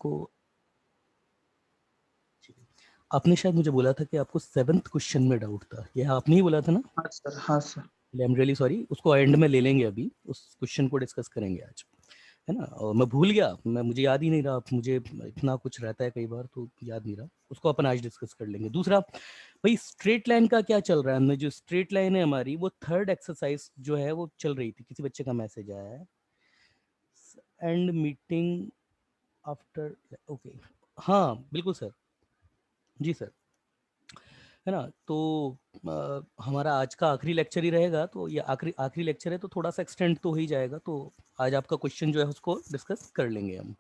आपको, आपने शायद मुझे बोला था कि आपको 7th क्वेश्चन में डाउट था, यह आपने ही बोला था ना? हाँ सर, हाँ sir. I am really sorry, उसको एंड में ले लेंगे, अभी उस क्वेश्चन को डिस्कस करेंगे आज, है ना। और मैं भूल गया, मुझे याद ही नहीं रहा, मुझे इतना कुछ रहता है कई बार तो याद नहीं रहा, उसको अपन आज डिस्कस कर लेंगे। दूसरा भाई, स्ट्रेट लाइन का क्या चल रहा है? हमने जो स्ट्रेट लाइन है हमारी, वो थर्ड एक्सरसाइज जो है वो चल रही थी, किसी बच्चे का मैसेज आया है, एंड मीटिंग आफ्टर, ओके, हाँ बिल्कुल सर, जी सर, है ना। तो हमारा आज का आखिरी लेक्चर ही रहेगा, तो ये आखिरी आखिरी लेक्चर है तो थोड़ा सा एक्सटेंड तो हो ही जाएगा, तो आज आपका क्वेश्चन जो है उसको डिस्कस कर लेंगे हम।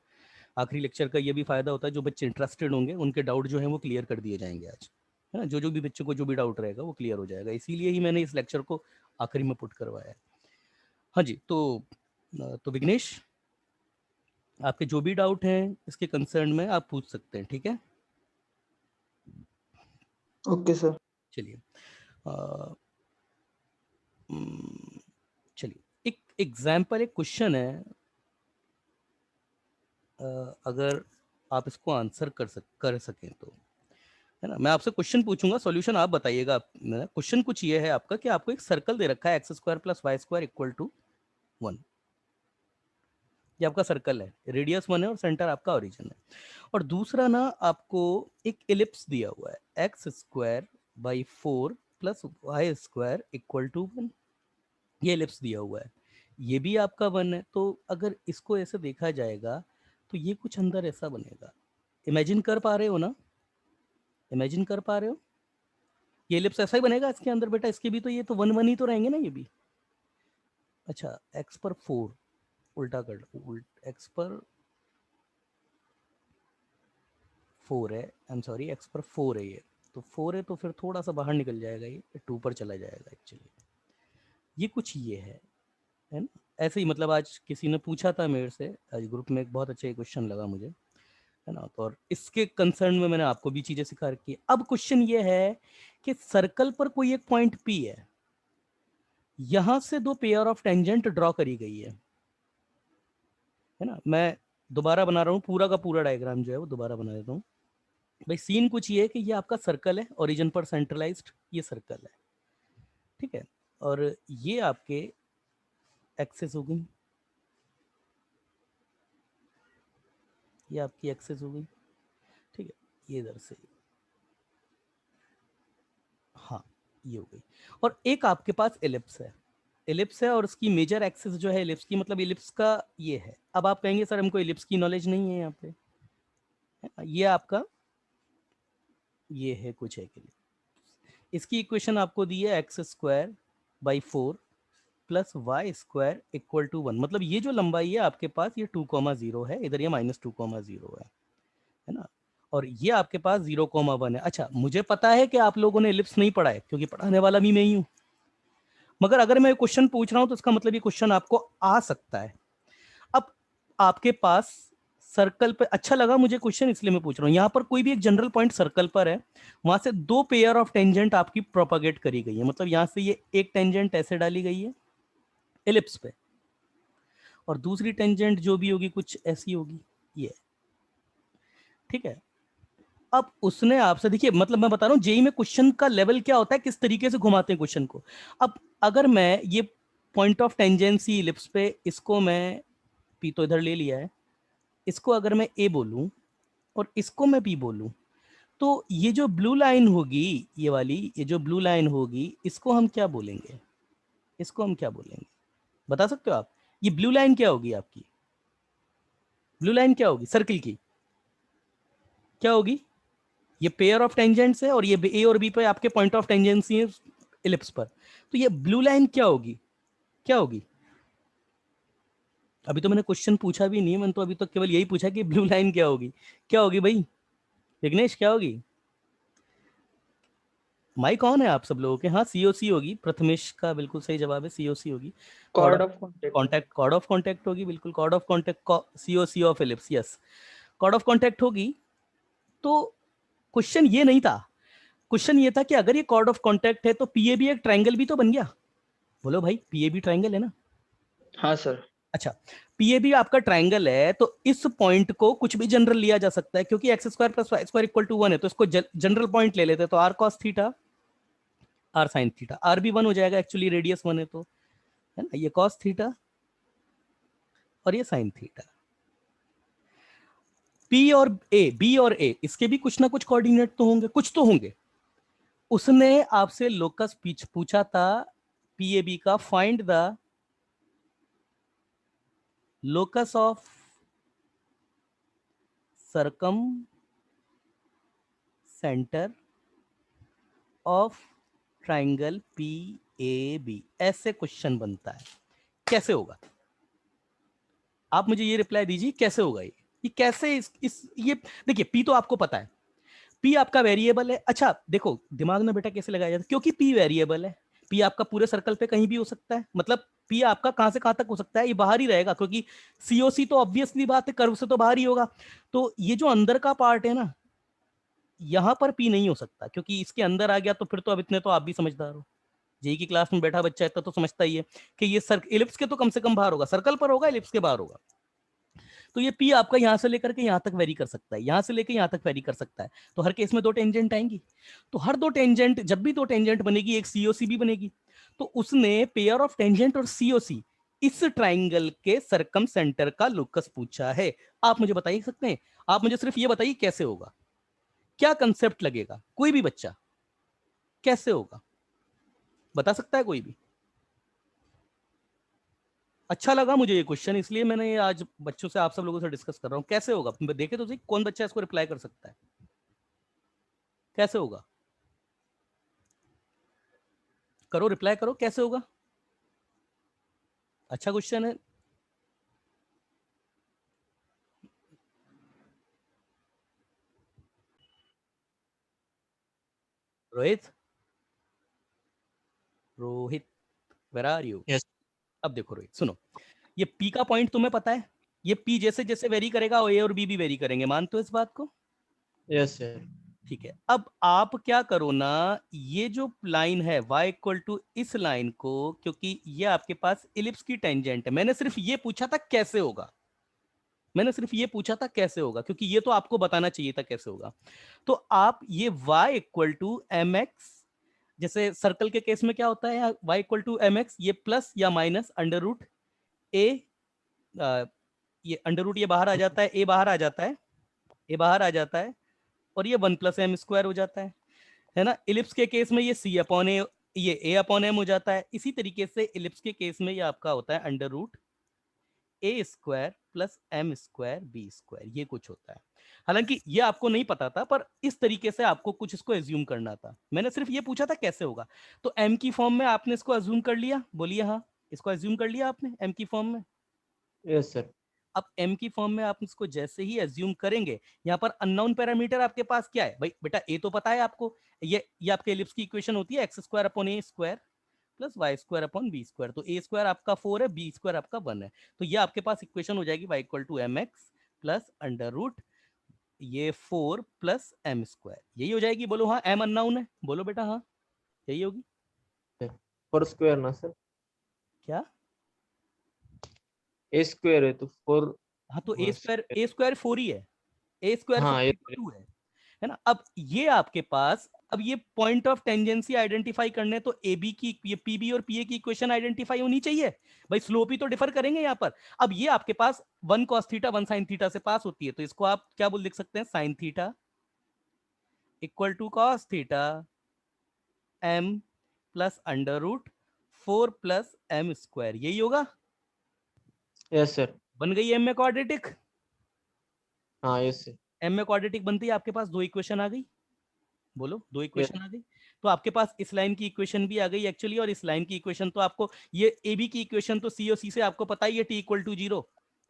आखिरी लेक्चर का ये भी फायदा होता है, जो बच्चे इंटरेस्टेड होंगे उनके डाउट जो है वो क्लियर कर दिए जाएंगे आज, है ना। जो भी बच्चों को जो भी डाउट रहेगा वो क्लियर हो जाएगा, इसीलिए ही मैंने इस लेक्चर को आखिरी में पुट करवाया है। हाँ जी, तो विघ्नेश, आपके जो भी डाउट हैं इसके कंसर्न में आप पूछ सकते हैं, ठीक है। Okay sir. चलिए, चलिए एक एग्जाम्पल, एक क्वेश्चन है, अगर आप इसको आंसर कर सकें तो, है ना। मैं आपसे क्वेश्चन पूछूंगा, सॉल्यूशन आप बताइएगा। क्वेश्चन कुछ ये है आपका कि आपको एक सर्कल दे रखा है x square plus y square equal to 1, ये आपका सर्कल है, रेडियस 1 है और सेंटर आपका ओरिजिन है। और दूसरा ना, आपको एक एलिप्स दिया हुआ है, x square by 4 plus y square equal to 1, ये एलिप्स दिया हुआ है, ये भी आपका 1 है। तो अगर इसको ऐसे देखा जाएगा तो ये कुछ अंदर ऐसा बनेगा, इमेजिन कर पा रहे हो ना, इमेजिन कर पा रहे हो, ये एलिप्स ऐसा ही बनेगा इसके अंदर बेटा, इसके भी तो ये तो 1 1 ही तो रहेंगे ना ये भी। अच्छा, एक्स पर 4 उल्टा कर, एक्स पर 4 है, आई एम सॉरी, एक्स पर 4 है ये, तो 4 है तो फिर थोड़ा सा बाहर निकल जाएगा, ये 2 पर चला जाएगा एक्चुअली, ये कुछ ये है ना। ऐसे ही मतलब आज किसी ने पूछा था मेरे से, आज ग्रुप में एक बहुत अच्छा क्वेश्चन लगा मुझे, है ना, तो और इसके कंसर्न में मैंने आपको भी चीजें सिखा रखी है। अब क्वेश्चन ये है कि सर्कल पर कोई एक पॉइंट पी है, यहां से दो पेयर ऑफ टेंजेंट ड्रॉ करी गई है ना। मैं दोबारा बना रहा हूँ, पूरा का पूरा डायग्राम जो है वो दोबारा बना देता हूँ। भाई सीन कुछ ये है कि ये आपका सर्कल है, ओरिजिन पर सेंट्रलाइज्ड ये सर्कल है, ठीक है, और ये आपके एक्सेस हो गई, ये आपकी एक्सेस हो गई, ठीक है, ये इधर से, हाँ ये हो गई। और एक आपके पास एलिप्स है, एलिप्स है और उसकी मेजर एक्सिस जो है एलिप्स की, मतलब एलिप्स का ये है। अब आप कहेंगे सर हमको एलिप्स की नॉलेज नहीं है यहाँ पे, है ना? ये आपका ये है कुछ है के लिए, इसकी इक्वेशन आपको दी है x square by 4 plus y square equal to 1, मतलब ये जो लंबाई है आपके पास ये 2,0 है, इधर ये -2,0 है ना, और ये आपके पास 0,1 है। अच्छा, मुझे पता है कि आप लोगों ने एलिप्स नहीं पढ़ा है क्योंकि पढ़ाने वाला भी मैं ही हूँ, मगर अगर मैं क्वेश्चन पूछ रहा हूं तो इसका मतलब ये क्वेश्चन आपको आ सकता है। अब आपके पास सर्कल पे, अच्छा लगा मुझे क्वेश्चन इसलिए मैं पूछ रहा हूं, यहां पर कोई भी एक जनरल पॉइंट सर्कल पर है, वहां से दो पेयर ऑफ टेंजेंट आपकी प्रोपागेट करी गई है, मतलब यहां से ये एक टेंजेंट ऐसे डाली गई है एलिप्स पे, और दूसरी टेंजेंट जो भी होगी कुछ ऐसी होगी, ये, ठीक है। अब उसने आपसे, देखिए मतलब मैं बता रहा हूं जेई में क्वेश्चन का लेवल क्या होता है, किस तरीके से घुमाते हैं क्वेश्चन को। अब अगर मैं ये पॉइंट ऑफ टेंजेंसी इलिप्स पे, इसको मैं पी तो इधर ले लिया है, इसको अगर मैं ए बोलूं और इसको मैं पी बोलूं, तो ये जो ब्लू लाइन होगी, ये वाली, ये जो ब्लू लाइन होगी, इसको हम क्या बोलेंगे, इसको हम क्या बोलेंगे, बता सकते हो आप? ये ब्लू लाइन क्या होगी आपकी, ब्लू लाइन क्या होगी सर्किल की, क्या होगी? ये पेयर ऑफ टेंजेंट्स है और ये ए और बी पे आपके पॉइंट ऑफ टेंजेंसी है इलिप्स पर, तो ये ब्लू लाइन क्या होगी, क्या होगी? अभी तो मैंने क्वेश्चन पूछा भी नहीं है, मैंने तो अभी तो केवल यही पूछा कि ब्लू लाइन क्या होगी, क्या होगी भाई विघ्नेश, क्या होगी? माइक ऑन है आप सब लोगों के, हाँ सीओसी होगी, प्रथमेश का बिल्कुल सही जवाब है, सीओसी होगी, chord chord of of contact. Contact, chord of contact होगी, बिल्कुल chord of contact, COC of ellipse, yes chord of contact होगी। तो क्वेश्चन ये नहीं था, क्वेश्चन ये था कि अगर ये कॉर्ड ऑफ कॉन्टैक्ट है तो पीए भी एक ट्रायंगल भी तो बन गया, बोलो भाई पीए भी ट्रायंगल है ना, हाँ सर। अच्छा, पीएबी आपका ट्राइंगल है, तो इस पॉइंट को कुछ भी जनरल लिया जा सकता है, क्योंकि x square plus y square equal to 1 है, तो इसको जनरल पॉइंट ले लेते हैं, तो r cos theta r sine theta, r भी 1 हो जाएगा, एक्चुअली रेडियस 1 है, तो है ना, ये कॉस थीटा और ये साइन थीटा। पी और ए, बी और ए, इसके भी कुछ ना कुछ कोऑर्डिनेट तो होंगे, कुछ तो होंगे। उसने आपसे लोकस पूछा था पीएबी का, find the locus of circumcentre of triangle P A B. ऐसे क्वेश्चन बनता है, कैसे होगा? आप मुझे ये रिप्लाई दीजिए, कैसे होगा ये कैसे ये देखिए, पी तो आपको पता है, पी आपका वेरिएबल है। अच्छा देखो, दिमाग में बेटा कैसे लगाया जाता है, क्योंकि पी वेरिएबल है, पी आपका पूरे सर्कल पे कहीं भी हो सकता है, मतलब पी आपका कहां से कहां तक हो सकता है, ये बाहर ही रहेगा, क्योंकि सीओसी तो ऑब्वियसली बात है, कर्व से तो बाहर ही होगा। तो ये जो अंदर का पार्ट है ना, यहां पर पी नहीं हो सकता, क्योंकि इसके अंदर आ गया तो फिर तो अब इतने तो आप भी समझदार हो, जेई की क्लास में बैठा बच्चा इतना तो समझता ही है कि ये इलिप्स के तो कम से कम बाहर होगा, सर्कल पर होगा, इलिप्स के बाहर होगा। तो ये पी आपका यहां से लेकर के यहां तक वेरी कर सकता है, यहां से लेकर यहां तक वेरी कर सकता है। तो हर केस में दो टेंजेंट आएंगी, तो हर दो टेंजेंट, जब भी दो टेंजेंट बनेगी, एक सीओसी भी बनेगी। तो उसने पेयर ऑफ टेंजेंट और सीओसी, इस ट्राइंगल के सरकम सेंटर का लोकस पूछा है। आप मुझे बता ही सकते हैं, आप मुझे सिर्फ ये बताइए कैसे होगा, क्या कंसेप्ट लगेगा, कोई भी बच्चा कैसे होगा बता सकता है कोई भी? अच्छा लगा मुझे ये क्वेश्चन, इसलिए मैंने ये आज बच्चों से, आप सब लोगों से डिस्कस कर रहा हूं, कैसे होगा देखे तो सही, कौन बच्चा इसको रिप्लाई कर सकता है, कैसे होगा? करो, रिप्लाई करो, कैसे होगा? अच्छा क्वेश्चन है। Rohit, Rohit, where are you? Yes अब देखो रोहित, सुनो, ये पी का पॉइंट तुम्हें पता है, ये पी जैसे जैसे वेरी करेगा, ए और बी भी वेरी करेंगे, मानते हो इस बात को? यस सर ठीक है, अब आप क्या करो ना, ये जो लाइन है y इक्वल टू इस लाइन को, क्योंकि ये आपके पास इलिप्स की टेंजेंट है, मैंने सिर्फ ये पूछा था कैसे होगा, मैंने सिर्फ ये पूछा था कैसे होगा, क्योंकि ये तो आपको बताना चाहिए था कैसे होगा। तो आप ये y equal to m x, जैसे सर्कल के केस में क्या होता है, y equal to m x, ये प्लस या माइनस अंडर रूट ए, ये अंडर रूट ये बाहर आ जाता है, ए बाहर आ जाता है, ए बाहर आ जाता है, और ये 1 + m² हो जाता है ना। इलिप्स के केस में ये c अपॉन ए, ये a अपॉन m हो जाता है। इसी तरीके से इलिप्स के केस में ये आपका होता है under root a² plus m² b², ये कुछ होता है। हालांकि ये आपको नहीं पता था, पर इस तरीके से आपको कुछ इसको एज्यूम करना था, मैंने सिर्फ ये पूछा था कैसे होगा। तो m की फॉर्म में आपने इसको एज्यूम कर लिया, बोलिए हाँ, इसको एज्यूम कर लिया आपने m की फॉर्म में। यस सर अब m की फॉर्म में आप इसको जैसे ही एज्यूम करेंगे, यहाँ पर अननोन पैरामीटर आपके पास क्या है भाई बेटा, a तो पता है आपको, ये आपके एलिप्स की इक्वेशन होती है x² upon a square plus y² upon b², तो a² आपका 4 है, b² आपका 1 है, तो ये आपके पास इक्वेशन हो जाएगी y equal to m x plus under root ये 4 प्लस m², यही हो जाएगी। बोलो हाँ, m अननोन है, बोलो बेटा हाँ, यही होगी। फोर स्क्वायर ना सर, क्या? ए स्क्वायर है तो फोर। हाँ तो a² 4 ही है, a² हाँ 4 ये इक्वल टू है ना। अब ये आपके पास, अब ये पॉइंट ऑफ टेंजेंसी आइडेंटिफाई करने, तो ए बी की, ये पीबी और पीए की इक्वेशन आइडेंटिफाई होनी चाहिए भाई, स्लोप ही तो डिफर करेंगे यहाँ पर। अब ये आपके पास 1 cos थीटा 1 sin थीटा से पास होती है, तो इसको आप क्या बोल लिख सकते हैं, sin theta equal to cos theta m plus under root 4 plus m², यही होगा। Yes sir. बन गई एम में क्वाड्रेटिक, हाँ यस सर। एम में क्वाड्रेटिक बनती है, आपके पास दो इक्वेशन आ गई, बोलो दो यस इक्वेशन आ गई। तो आपके पास इस लाइन की इक्वेशन भी आ गई एक्चुअली, और इस लाइन की इक्वेशन तो आपको, ये ए बी की इक्वेशन तो सी और सी से आपको पता ही है, T equal to zero,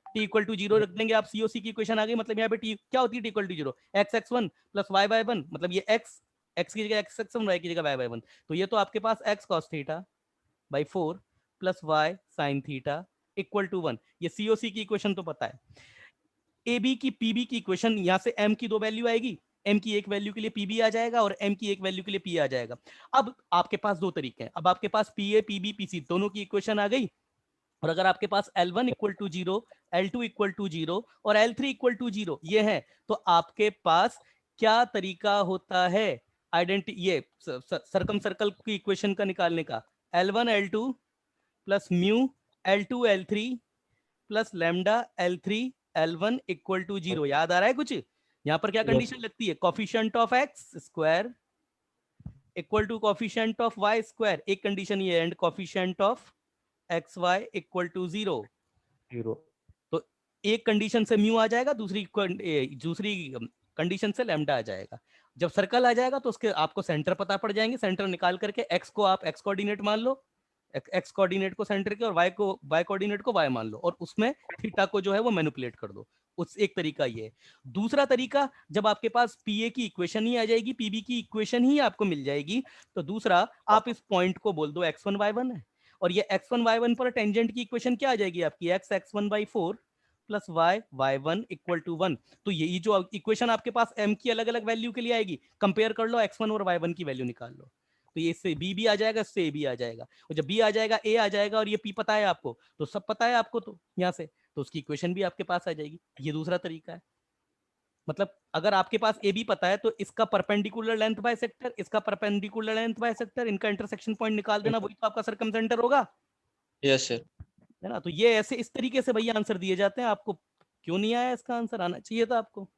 T equal to zero रख देंगे आप, सी ओ सी की इक्वेशन आ गई, मतलब यहाँ पे टी क्या होती है, T equal to zero, x x one plus y y one, मतलब ये एक्स एक्स की जगह एक्स एक्स वन, वाई की जगह वाई वाई वन, तो ये तो आपके पास x cos theta by 4 plus y sine theta equal to 1, ये सी ओ सी की इक्वेशन तो पता है। ए बी की पीबी की इक्वेशन, यहां से एम की दो वैल्यू आएगी, एम की एक वैल्यू के लिए पीबी आ जाएगा और एम की एक वैल्यू के लिए पी आ जाएगा। अब आपके पास दो तरीके हैं, अब आपके पास पी ए पीबी पीसी दोनों की इक्वेशन आ गई, और अगर आपके पास L1 equal to 0, L2 equal to 0 और L3 इक्वल टू 0 ये है, तो आपके पास क्या तरीका होता है ये सर्कम सर्कल की इक्वेशन का निकालने का? L1 L2 plus mu L2 L3 plus lambda L3 L1 equal to 0। याद आ रहा है कुछ? यहां पर क्या कंडीशन लगती है? Coefficient of x square equal to coefficient of y square, एक कंडीशन ये, and coefficient of x y equal to 0। तो एक कंडीशन से म्यू आ जाएगा, दूसरी कंडीशन से लैम्डा आ जाएगा। जब सर्कल आ जाएगा तो उसके आपको सेंटर पता पड़ जाएंगे, सेंटर निकाल करके एक्स को आप एक्स कोऑर्डिनेट मान लो, एक्स कोऑर्डिनेट को सेंटर के, और वाई को वाई कोऑर्डिनेट को वाई मान लो, और उसमें थीटा को जो है वो मैनिपुलेट कर दो। उस एक तरीका ये है। दूसरा तरीका, जब आपके पास पीए की इक्वेशन ही आ जाएगी, पीबी की इक्वेशन ही आपको मिल जाएगी, तो दूसरा आप इस पॉइंट को बोल दो x1 y1 है, और ये x1 y1 पर टेंजेंट की इक्वेशन क्या आ जाएगी आपकी? x x1/4 plus y y1 equal to 1। तो यही जो इक्वेशन आपके पास m की अलग अलग वैल्यू के लिए आएगी, कंपेयर कर लो, x1 और y1 की वैल्यू निकाल लो, तो ये इससे b भी आ जाएगा, इससे a भी आ जाएगा, और जब b आ जाएगा a आ जाएगा, और ये p पता है आपको, तो सब पता है आपको, तो यहाँ से तो उसकी इक्वेशन भी आपके पास आ जाएगी। ये दूसरा तरीका है। मतलब अगर आपके पास ए बी पता है, तो इसका परपेंडिकुलर लेंथ बाय सेक्टर, इसका परपेंडिकुलर लेंथ बाय सेक्टर, इनका इंटरसेक्शन पॉइंट निकाल देना, वही तो आपका सर्कम सेंटर होगा, यस सर। है ना? तो ये ऐसे इस तरीके से भैया आंसर दिए जाते हैं। आपको क्यों नहीं आया इसका आंसर? आना चाहिए था आपको।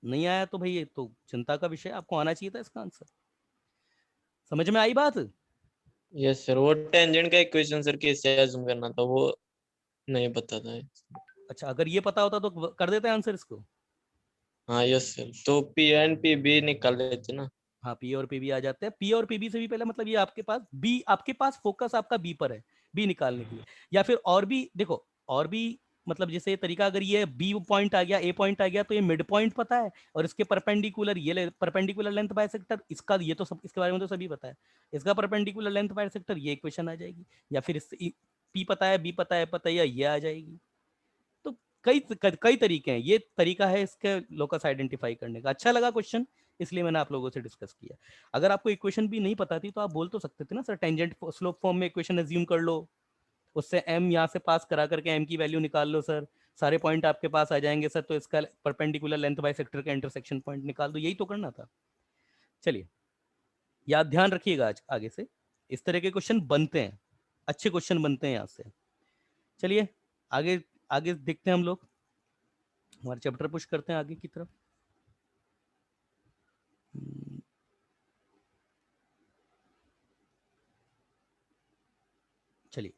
नहीं आया तो भाई ये तो चिंता का विषय, आपको आना चाहिए था इसका आंसर। समझ में आई बात? यस सर, वो टेंजेंट का इक्वेशन सर कैसे अज्यूम करना था वो नहीं पता था। अच्छा, अगर ये पता होता तो कर देते आंसर इसको। हाँ यस सर, तो पी एंड पी भी निकाल लेते ना। हाँ, पी और पी भी आ जाते हैं। पी और पीबी से भी पहले मतलब ये आपके पास बी, आपके पास फोकस आपका बी पर है, बी निकालने के लिए। या फिर और भी देखो, और भी मतलब जैसे तरीका, अगर ये बी पॉइंट आ गया, ए पॉइंट आ गया, तो ये मिड पॉइंट पता है, और इसके परपेंडिकुलर ये परपेंडिकुलर लेंथ बाय सेक्टर इसका, ये तो सब इसके बारे में तो सभी पता है, इसका परपेंडिकुलर लेंथ बाय सेक्टर, ये इक्वेशन आ जाएगी। या फिर इससे पी पता है, बी पता है, पता है, ये आ जाएगी। तो कई कई तरीके हैं, ये तरीका है इसके लोकस आइडेंटिफाई करने का। अच्छा लगा क्वेश्चन, इसलिए मैंने आप लोगों से डिस्कस किया। अगर आपको इक्वेशन भी नहीं पता थी तो आप बोल तो सकते थे ना सर, टेंजेंट स्लोप फॉर्म में इक्वेशन एज्यूम कर लो, उससे m यहाँ से पास करा करके m की वैल्यू निकाल लो सर, सारे पॉइंट आपके पास आ जाएंगे सर, तो इसका परपेंडिकुलर लेंथ बाय सेक्टर का इंटरसेक्शन पॉइंट निकाल दो, यही तो करना था। चलिए, याद ध्यान रखिएगा, आज आगे से इस तरह के क्वेश्चन बनते हैं, अच्छे क्वेश्चन बनते हैं यहाँ से। चलिए आगे आगे देखते हैं हम लोग, हमारे चैप्टर पुश करते हैं आगे की तरफ। चलिए,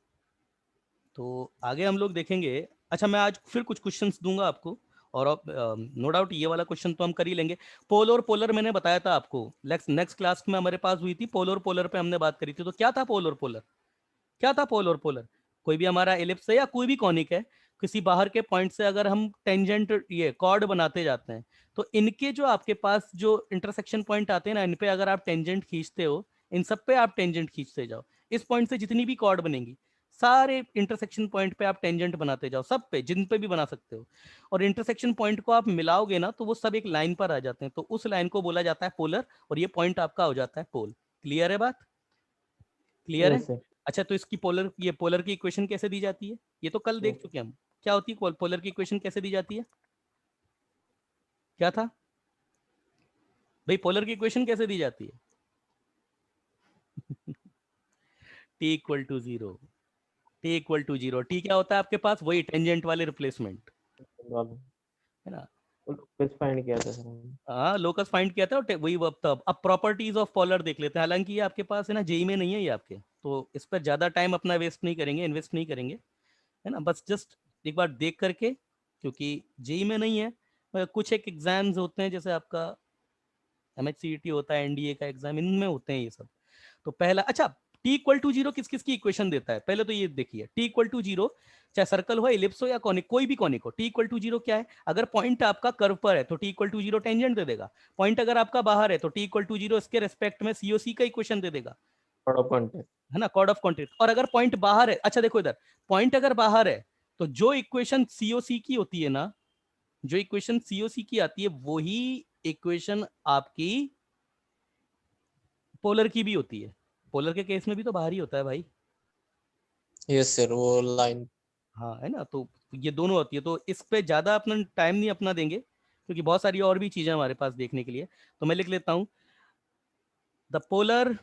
तो आगे हम लोग देखेंगे। अच्छा, मैं आज फिर कुछ क्वेश्चंस दूंगा आपको, और नो डाउट ये वाला क्वेश्चन तो हम कर ही लेंगे। पोल और पोलर मैंने बताया था आपको, नेक्स्ट क्लास में हमारे पास हुई थी, पोल और पोलर पे हमने बात करी थी। तो क्या था पोल और पोलर? क्या था पोल और पोलर? कोई भी हमारा एलिप्स है या कोई भी कॉनिक है, किसी बाहर के पॉइंट से अगर हम टेंजेंट ये कॉर्ड बनाते जाते हैं, तो इनके जो आपके पास जो इंटरसेक्शन पॉइंट आते हैं ना, इन पे अगर आप टेंजेंट खींचते हो, इन सब पे आप टेंजेंट खींचते जाओ, इस पॉइंट से जितनी भी कॉर्ड बनेंगी, सारे इंटरसेक्शन पॉइंट पे आप टेंजेंट बनाते जाओ, सब पे, जिन पे भी बना सकते हो, और इंटरसेक्शन पॉइंट को आप मिलाओगे ना, तो वो सब एक लाइन पर आ जाते हैं, तो उस लाइन को बोला जाता है पोलर, और ये पॉइंट आपका हो जाता है पोल। क्लियर है बात? क्लियर है? Yes sir. अच्छा, तो इसकी ये पोलर की इक्वेशन कैसे दी जाती है? ये तो कल देख चुके हैं हम। क्या होती है पोलर की इक्वेशन, कैसे दी जाती है? क्या था भाई, पोलर की इक्वेशन कैसे दी जाती है? T equal to zero, T equal to zero, T क्या होता है आपके पास? वही टेंजेंट वाले रिप्लेसमेंट, है ना? कुछ फाइंड किया था सर हमने। हाँ, लोकस फाइंड किया था, वही तब। अब प्रॉपर्टीज ऑफ पोलर देख लेते हैं, हालांकि ये आपके पास है ना, जेई में नहीं है ये आपके, तो इस पर ज्यादा टाइम अपना वेस्ट नहीं करेंगे, इन्वेस्ट नहीं करेंगे, है ना? बस जस्ट एक बार देख करके, क्योंकि जेई में नहीं है, मगर कुछ एक एग्जाम्स होते हैं, जैसे आपका एमएचसीईटी होता है, एनडीए का एग्जाम, इनमें होते हैं ये सब। तो पहला, अच्छा, टी इक्वल टू जीरो किस किस की इक्वेशन देता है? पहले तो ये देखिए, टी इक्वल टू जीरो, चाहे सर्कल हो, इलिप्स हो, या कॉनिक, कोई भी कॉनिक हो, टी इक्वल टू जीरो क्या है? अगर पॉइंट आपका कर्व पर है तो T equal to zero tangent दे देगा, पॉइंट अगर आपका बाहर है तो टी इक्वल टू जीरो इसके रेस्पेक्ट में सीओसी का इक्वेशन दे देगा, कॉर्ड ऑफ कॉन्टेक्ट। है ना, कॉर्ड ऑफ कॉन्टेक्ट। और अगर पॉइंट बाहर है, अच्छा देखो इधर, पॉइंट अगर बाहर है, तो जो इक्वेशन सीओसी की होती है ना, जो इक्वेशन सीओसी की आती है, वही इक्वेशन आपकी पोलर की भी होती है। पोलर के केस में भी तो बाहर ही होता है भाई, यस सर, वो लाइन। हाँ है ना, तो ये दोनों होती है। तो इस पे ज्यादा अपना टाइम नहीं अपना देंगे क्योंकि बहुत सारी और भी चीजें हमारे पास देखने के लिए। तो मैं लिख लेता हूं, the polar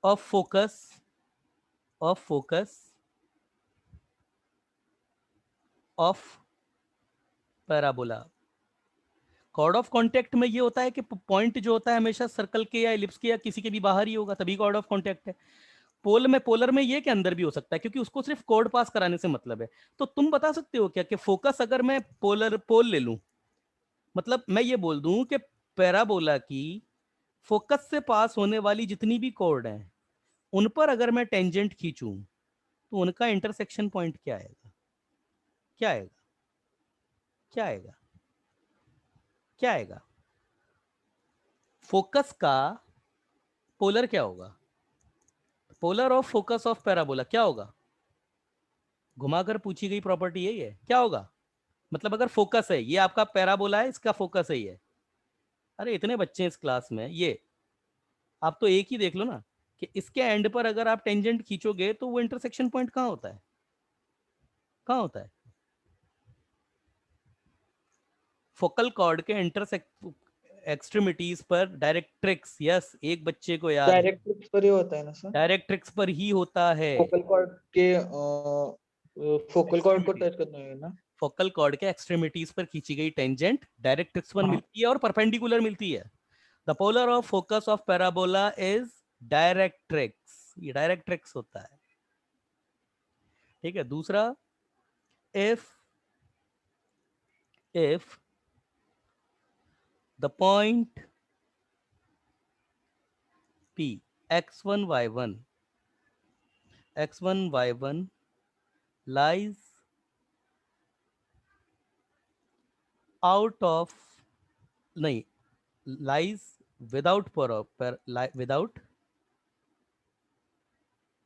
of focus of parabola. Chord of contact में ये होता है कि पॉइंट जो होता है हमेशा सर्कल के या एलिप्स के या किसी के भी बाहर ही होगा, तभी कॉर्ड ऑफ कांटेक्ट है। पोलर में ये के अंदर भी हो सकता है क्योंकि उसको सिर्फ कोड पास कराने से मतलब है। तो तुम बता सकते हो क्या कि फोकस अगर मैं पोल ले लूं, मतलब मैं ये बोल दूं कि पैराबोला की फोकस से पास होने वाली जितनी भी कोड हैं उन पर अगर मैं टेंजेंट खींचूं तो उनका इंटरसेक्शन पॉइंट क्या आएगा? क्या आएगा? क्या आएगा? क्या आएगा? फोकस का पोलर क्या होगा? Polar of focus of parabola क्या होगा? घुमाकर पूछी गई प्रॉपर्टी यही है, क्या होगा? मतलब अगर फोकस है, ये आपका पैराबोला है, इसका फोकस है ये। अरे इतने बच्चे हैं इस क्लास में, ये आप तो एक ही देख लो ना कि इसके एंड पर अगर आप टेंजेंट खींचोगे तो वो इंटरसेक्शन पॉइंट कहाँ होता है? कहाँ होता है? फोकल कॉर्ड के इंटरसेक्ट एक्सट्रीमिटीज पर डायरेक्ट्रिक्स। यस, एक बच्चे को याद है, डायरेक्ट पर ही होता है ना सर? डायरेक्ट्रिक्स पर ही होता है। फोकल कॉर्ड के फोकल कॉर्ड को एक्सट्रीमिटीज, टच करना है ना? फोकल कॉर्ड के एक्सट्रीमिटीज पर खींची गई टेंजेंट डायरेक्ट्रिक्स पर हाँ। मिलती है और परपेंडिकुलर मिलती है। The polar of focus of parabola is directrix, ये डायरेक्ट्रिक्स होता है। ठीक है। दूसरा, if the point P x1 y1 lies out of, नहीं, lies without without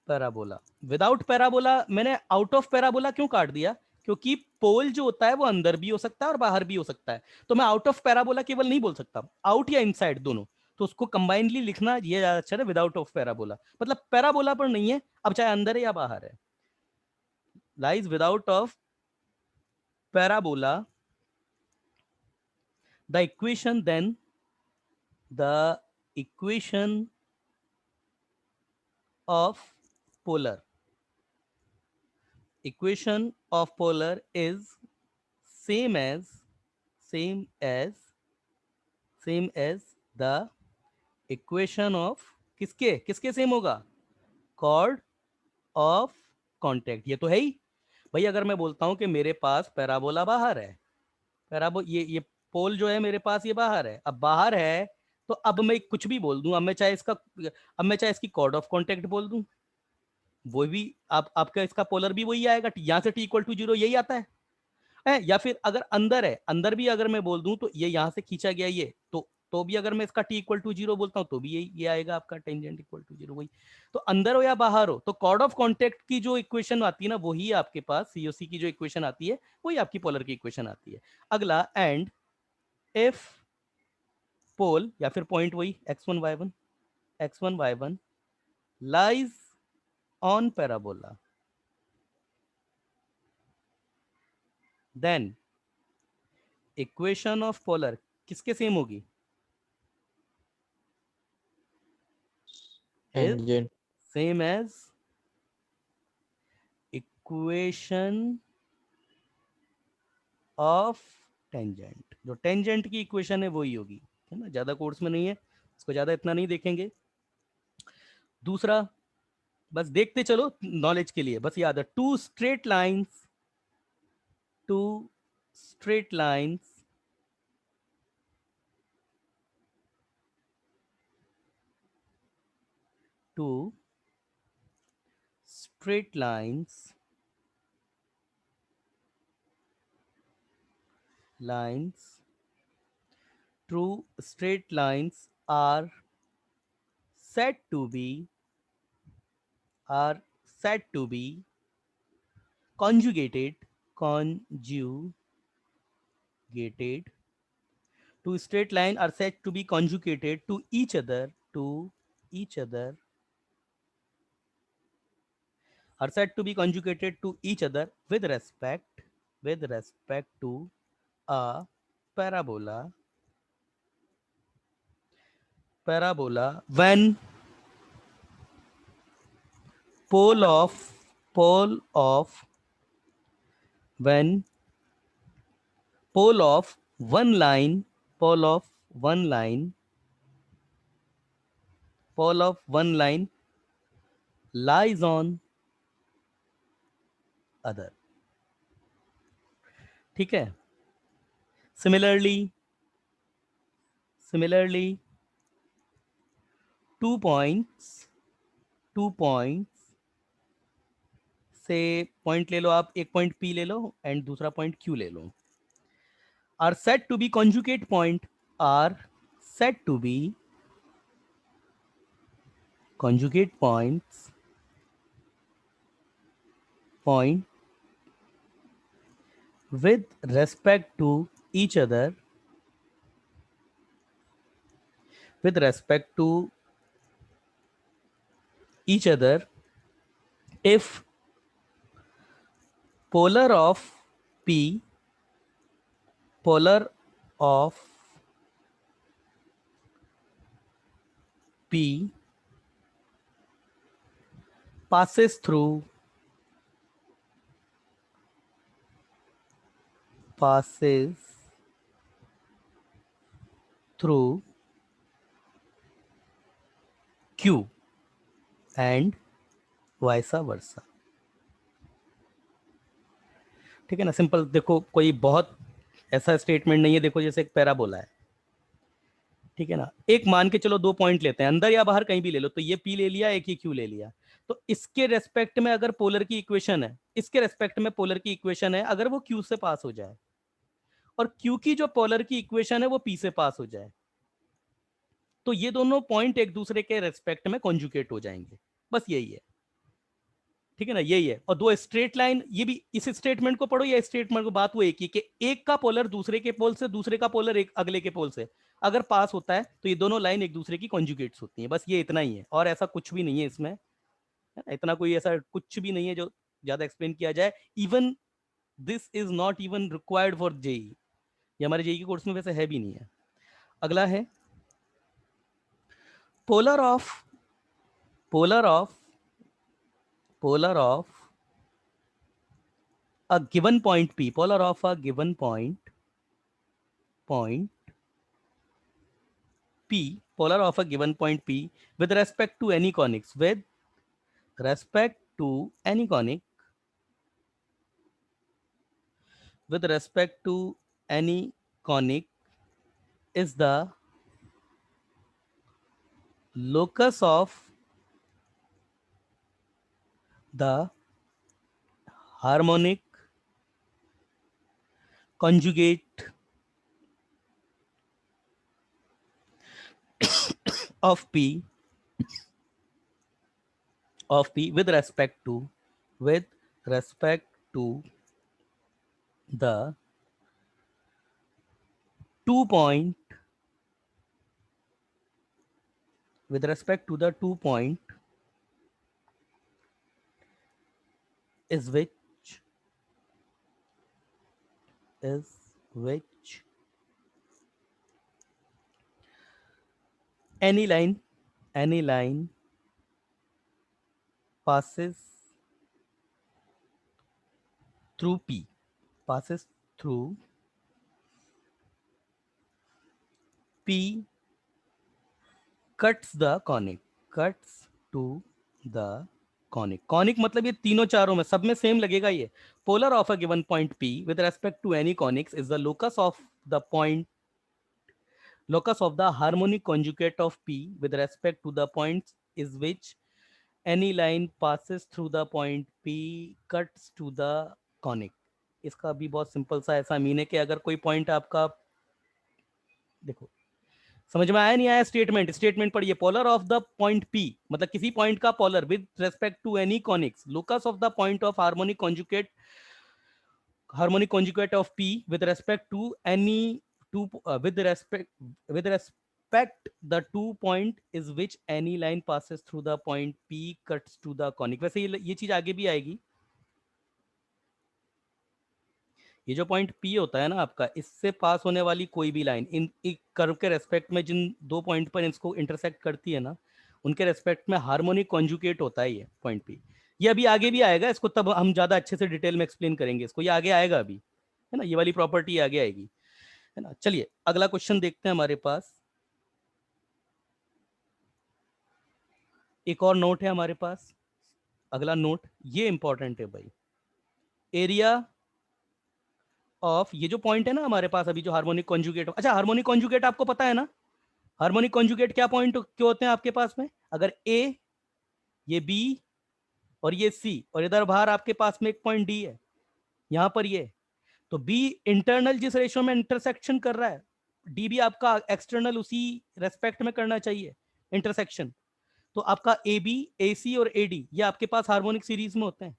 parabola. Without parabola मैंने आउट ऑफ पैराबोला क्यों काट दिया? क्योंकि पोल जो होता है वो अंदर भी हो सकता है और बाहर भी हो सकता है। तो मैं आउट ऑफ पैराबोला केवल नहीं बोल सकता, आउट या इनसाइड दोनों। तो उसको कंबाइनली लिखना ये ज्यादा अच्छा है, विदाउट ऑफ पैराबोला। मतलब पैराबोला पर नहीं है, अब चाहे अंदर है या बाहर है। Lies without of parabola, the equation then the equation of polar, equation of polar is same as same as same as the equation of, किसके किसके सेम होगा? chord of contact। ये तो है ही भाई। अगर मैं बोलता हूं कि मेरे पास पैराबोला बाहर है, ये पोल जो है मेरे पास ये बाहर है, अब बाहर है तो अब मैं कुछ भी बोल दूं, अब मैं चाहे इसकी कॉर्ड ऑफ कांटेक्ट बोल दूं, वो भी आप आपका इसका पोलर भी वही आएगा, यहां से t=0 यही आता है। या फिर अगर अंदर है, अंदर भी अगर मैं बोल दूं तो ये यहां से खींचा गया ये, तो भी अगर मैं इसका t=0 बोलता हूं तो भी ये आएगा आपका टेंजेंट इक्वल टू 0 वही। तो अंदर हो या बाहर हो, तो कॉर्ड ऑफ कांटेक्ट की जो इक्वेशन आती है ना, वही आपके पास सीओसी की जो इक्वेशन आती है वही आपकी पोलर की इक्वेशन आती है। अगला, एंड इफ पोल या फिर पॉइंट वही x1 y1 lies on parabola, then equation of polar किसके सेम होगी? is tangent. same as equation of tangent. जो टेंजेंट की इक्वेशन है वही होगी, है ना। ज्यादा कोर्स में नहीं है, इसको ज्यादा इतना नहीं देखेंगे। दूसरा, बस देखते चलो नॉलेज के लिए, बस याद है, two straight lines two straight lines true straight lines are said to be are said to be conjugated two straight line are said to be conjugated to each other are said to be conjugated to each other with respect to a parabola when pole of when pole of one line lies on other. ठीक है. Similarly, two points से point ले लो आप, एक point P ले लो and दूसरा point Q ले लो, are said to be conjugate point point with respect to each other if polar of P passes through Q and vice versa. ठीक है ना. सिंपल. देखो कोई बहुत ऐसा स्टेटमेंट नहीं है. देखो जैसे एक पैराबोला है, ठीक है ना. एक मान के चलो 2 पॉइंट लेते हैं, अंदर या बाहर कहीं भी ले लो, तो ये P ले लिया, एक ये Q ले लिया. तो इसके रेस्पेक्ट में अगर पोलर की इक्वेशन है, अगर वो Q से पास हो जाए और Q की जो पोलर की इक्वेशन है वो P से पास हो जाए, तो ये दोनों पॉइंट एक दूसरे के रेस्पेक्ट में कॉन्जुगेट हो जाएंगे. बस यही है. ठीक है ना. यही है. और दो स्ट्रेट लाइन, ये भी इस स्टेटमेंट को पढ़ो या स्टेटमेंट को, बात वो एक ही कि एक का पोलर दूसरे के पोल से, दूसरे का पोलर एक अगले के पोल से अगर पास होता है तो ये दोनों लाइन एक दूसरे की कॉन्जुगेट्स होती हैं. बस ये इतना ही है, और ऐसा कुछ भी नहीं है इसमें. इतना कोई ऐसा कुछ भी नहीं है जो ज्यादा एक्सप्लेन किया जाए. Even this is not even required for JEE. ये हमारे जेई के कोर्स में वैसे है भी नहीं है. अगला है polar of a given point P, polar of a given point P, polar of a given point P with respect to any conics, with respect to any conic is the locus of the harmonic conjugate of P with respect to the 2 point is which any line passes through P, cuts to the conic. Conic मतलब ये तीनों चारों में सब में same लगेगा. ये polar of a given point P with respect to any conics is the locus of the harmonic conjugate of P with respect to the points is which any line passes through the point P cuts to the conic. इसका भी बहुत simple सा ऐसा mean है कि अगर कोई point आपका, देखो समझ में आया नहीं आया स्टेटमेंट पढ़िए. Polar of the point P मतलब किसी पॉइंट का polar with respect to any conics, locus of the point of harmonic conjugate of P with respect to any two with respect expect the 2 point is which any line passes through the point P cuts to the conic. वैसे ये चीज आगे भी आएगी। ये जो point P होता है ना आपका, इससे पास होने वाली कोई भी लाइन इन एक कर्व के रेस्पेक्ट में जिन दो पॉइंट पर इसको इंटरसेक्ट करती है ना, उनके रेस्पेक्ट में हार्मोनिक कॉन्जुगेट होता है ये पॉइंट P। ये अभी आगे भी आएगा, इसको तब हम ज्यादा अच्छे से डिटेल में एक्सप्लेन करेंगे इसको, ये आगे आएगा अभी, है ना, ये वाली प्रॉपर्टी आगे आएगी, है ना। चलिए अगला क्वेश्चन देखते हैं हमारे पास। एक और नोट है हमारे पास, अगला नोट ये इंपॉर्टेंट है भाई। एरिया ऑफ ये जो पॉइंट है ना हमारे पास अभी जो हार्मोनिक कॉन्जुगेट, अच्छा हार्मोनिक कॉन्जुगेट आपको पता है ना, हार्मोनिक कॉन्जुगेट क्या पॉइंट क्यों होते हैं आपके पास में, अगर ए, ये बी और ये सी और इधर बाहर आपके पास में एक पॉइंट डी है, यहां पर ये, तो बी इंटरनल जिस रेशियो में इंटरसेक्शन कर रहा है, डी भी आपका एक्सटर्नल उसी रेस्पेक्ट में करना चाहिए इंटरसेक्शन। तो आपका ए बी, ए सी और ए डी ये आपके पास हार्मोनिक सीरीज में होते हैं,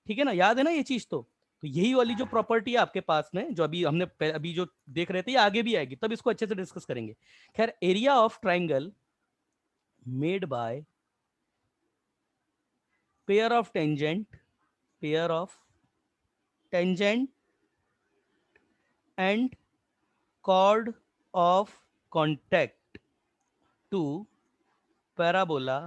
ठीक है ना, याद है ना ये चीज। तो यही वाली जो प्रॉपर्टी है आपके पास में, जो अभी हमने अभी जो देख रहे थे, ये आगे भी आएगी, तब इसको अच्छे से डिस्कस करेंगे। खैर, area of triangle made by pair of tangent and chord of contact to parabola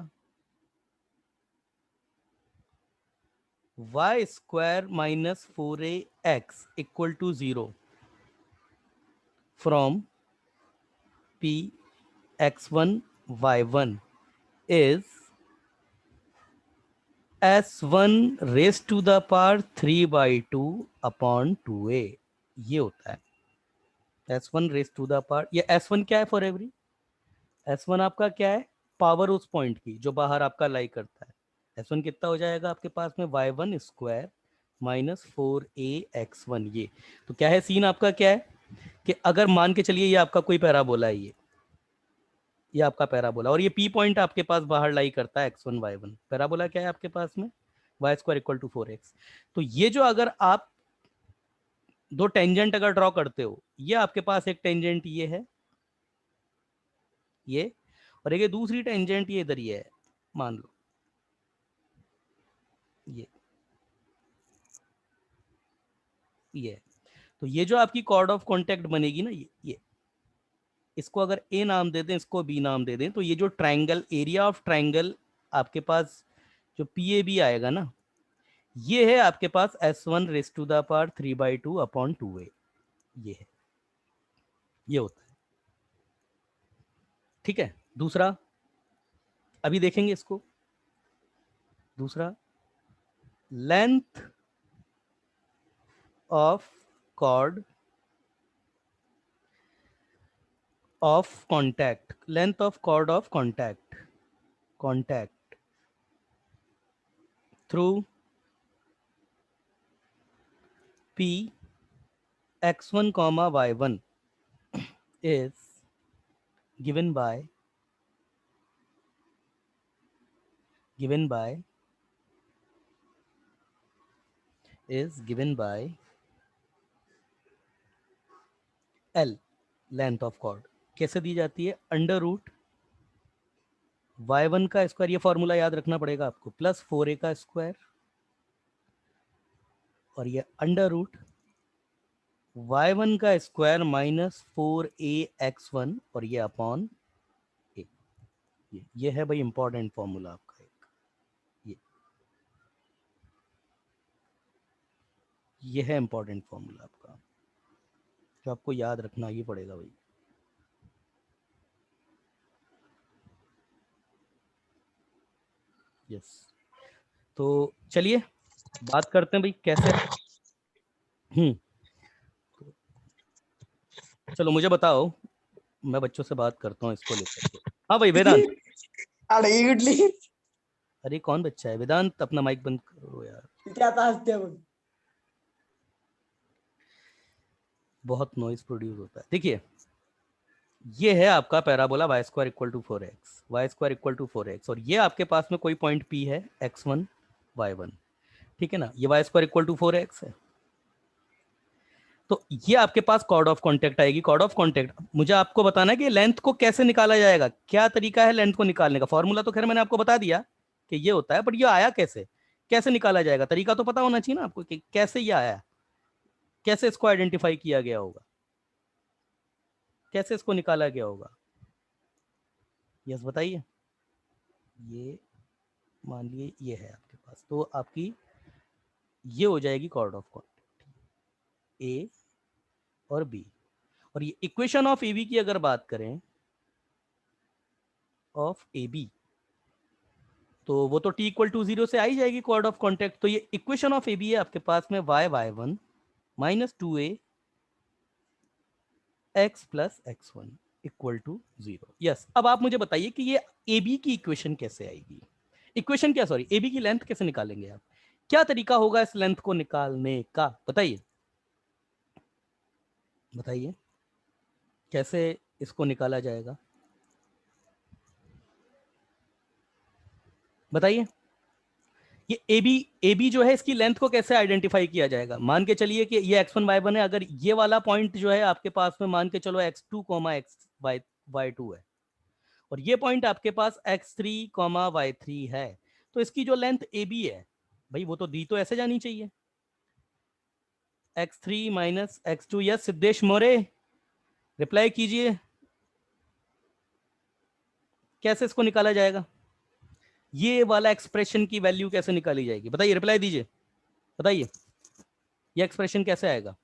y square minus 4ax equal to 0 from P x1 y1 is s1 raised to the power 3/2 upon 2a। ये होता है s1 raise to the power. ये s1 क्या है for every, s1 आपका क्या है, power उस पॉइंट की जो बाहर आपका लाई करता है। s1 कितना हो जाएगा आपके पास में, y1 स्क्वायर माइनस 4ax1। ये तो क्या है, सीन आपका क्या है कि अगर मान के चलिए ये आपका कोई पैराबोला है, ये आपका पैराबोला, और ये p पॉइंट आपके पास बाहर लाई करता है x1 y1। पैराबोला क्या है आपके पास में, y square equal to 4x। तो ये जो अगर आप दो टेंजेंट अगर ड्रॉ करते हो, ये आपके पास एक टेंजेंट ये है, ये, और एक दूसरी टेंजेंट ये इधर ये है, मान लो ये। तो ये जो आपकी कॉर्ड ऑफ कांटेक्ट बनेगी ना, ये इसको अगर ए नाम दे दें, इसको बी नाम दे दें, तो ये जो ट्राइंगल, एरिया ऑफ ट्राइंगल आपके पास जो पी ए बी आएगा ना, ये है आपके पास s1 raise to the power 3/2 upon 2a। ये है, ये होता है, ठीक है। दूसरा अभी देखेंगे इसको, दूसरा length of chord of contact, length of chord of contact through P x1 comma y1 is given by L, length of chord कैसे दी जाती है, अंडर रूट y1 का स्क्वायर, ये फॉर्मूला याद रखना पड़ेगा आपको, प्लस 4a का स्क्वायर, और ये अंडर रूट y1 का स्क्वायर माइनस 4ax1, और ये अपॉन a। ये है भाई इंपॉर्टेंट फॉर्मूला आपका एक, ये है इंपॉर्टेंट फॉर्मूला आपका, जो आपको याद रखना ही पड़ेगा भाई। यस, तो चलिए बात करते हैं भाई कैसे। चलो मुझे बताओ, मैं बच्चों से बात करता हूँ इसको लेकर के। हाँ भाई वेदांत। अरे कौन बच्चा है वेदांत, अपना माइक बंद करो यार, क्या हंसते हो, बहुत नॉइज प्रोड्यूस होता है। देखिए ये है आपका parabola y square equal to 4x, और ये आपके पास में कोई पॉइंट P है x1 y1, ठीक है ना, ये y square equal to 4x है। तो ये आपके पास कॉर्ड ऑफ कॉन्टेक्ट आएगी। कॉर्ड ऑफ कॉन्टेक्ट मुझे आपको बताना है कि लेंथ को कैसे निकाला जाएगा, क्या तरीका है लेंथ को निकालने का। फॉर्मूला तो खैर मैंने आपको बता दिया कि ये होता है, बट ये आया कैसे, कैसे निकाला जाएगा, तरीका तो पता होना चाहिए ना आपको कि कैसे ये आया, कैसे इसको आइडेंटिफाई किया गया होगा, कैसे इसको निकाला गया होगा। यस बताइए। ये मान लिए ये है आपके पास, तो आपकी ये हो जाएगी कॉर्ड ऑफ कॉन्टेक्ट ए और बी। और ये इक्वेशन ऑफ ए बी की अगर बात करें, ऑफ ए बी, तो वो तो t इक्वल टू 0 से आई जाएगी कॉर्ड ऑफ कॉन्टेक्ट। तो ये इक्वेशन ऑफ ए बी है आपके पास में y1 minus 2a x plus x1 equal to 0। Yes, अब आप मुझे बताइए कि ये ए बी की इक्वेशन कैसे आएगी, इक्वेशन क्या, सॉरी ए बी की लेंथ कैसे निकालेंगे आप, क्या तरीका होगा इस लेंथ को निकालने का, बताइए बताइए कैसे इसको निकाला जाएगा, बताइए। ये ए बी जो है इसकी लेंथ को कैसे आइडेंटिफाई किया जाएगा। मान के चलिए कि ये x1 y1 है, अगर ये वाला पॉइंट जो है आपके पास में मान के चलो x2 y2 है, और ये पॉइंट आपके पास x3 y3 है, तो इसकी जो लेंथ ए बी है भाई वो तो दी तो ऐसे जानी चाहिए, x3 minus x2। Yes Siddhesh More reply कीजिए, कैसे इसको निकाला जाएगा, ये वाला एक्सप्रेशन की वैल्यू कैसे निकाली जाएगी, बताइए रिप्लाई दीजिए, बताइए ये एक्सप्रेशन कैसे आएगा,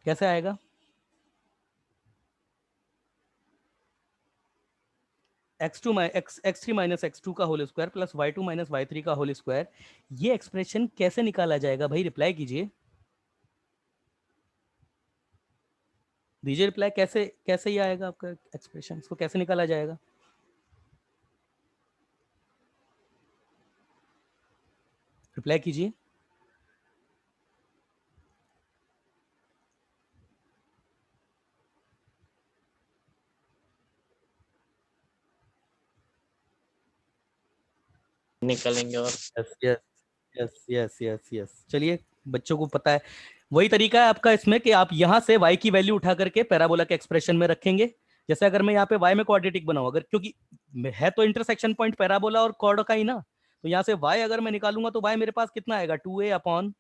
कैसे आएगा। x3 माइनस x2 का whole square plus y2 minus y3 का होल स्क्वायर, ये एक्सप्रेशन कैसे निकाला जाएगा भाई, रिप्लाई कीजिए, दीजिए रिप्लाई, कैसे कैसे ये आएगा आपका एक्सप्रेशन, इसको कैसे निकाला जाएगा। रिप्लाई कीजिए। निकालेंगे और yes yes yes yes yes yes, चलिए बच्चों को पता है, वही तरीका है आपका इसमें कि आप यहां से y की वैल्यू उठा करके पैराबोला के एक्सप्रेशन में रखेंगे। जैसे अगर मैं यहाँ पे y में क्वाड्रेटिक बनाऊं, अगर क्योंकि है तो इंटरसेक्शन पॉइंट पैराबोला और कॉर्ड का ही ना, तो यहाँ से y अगर मैं निकालूंगा तो y मेरे पास कितना आएगा 2a upon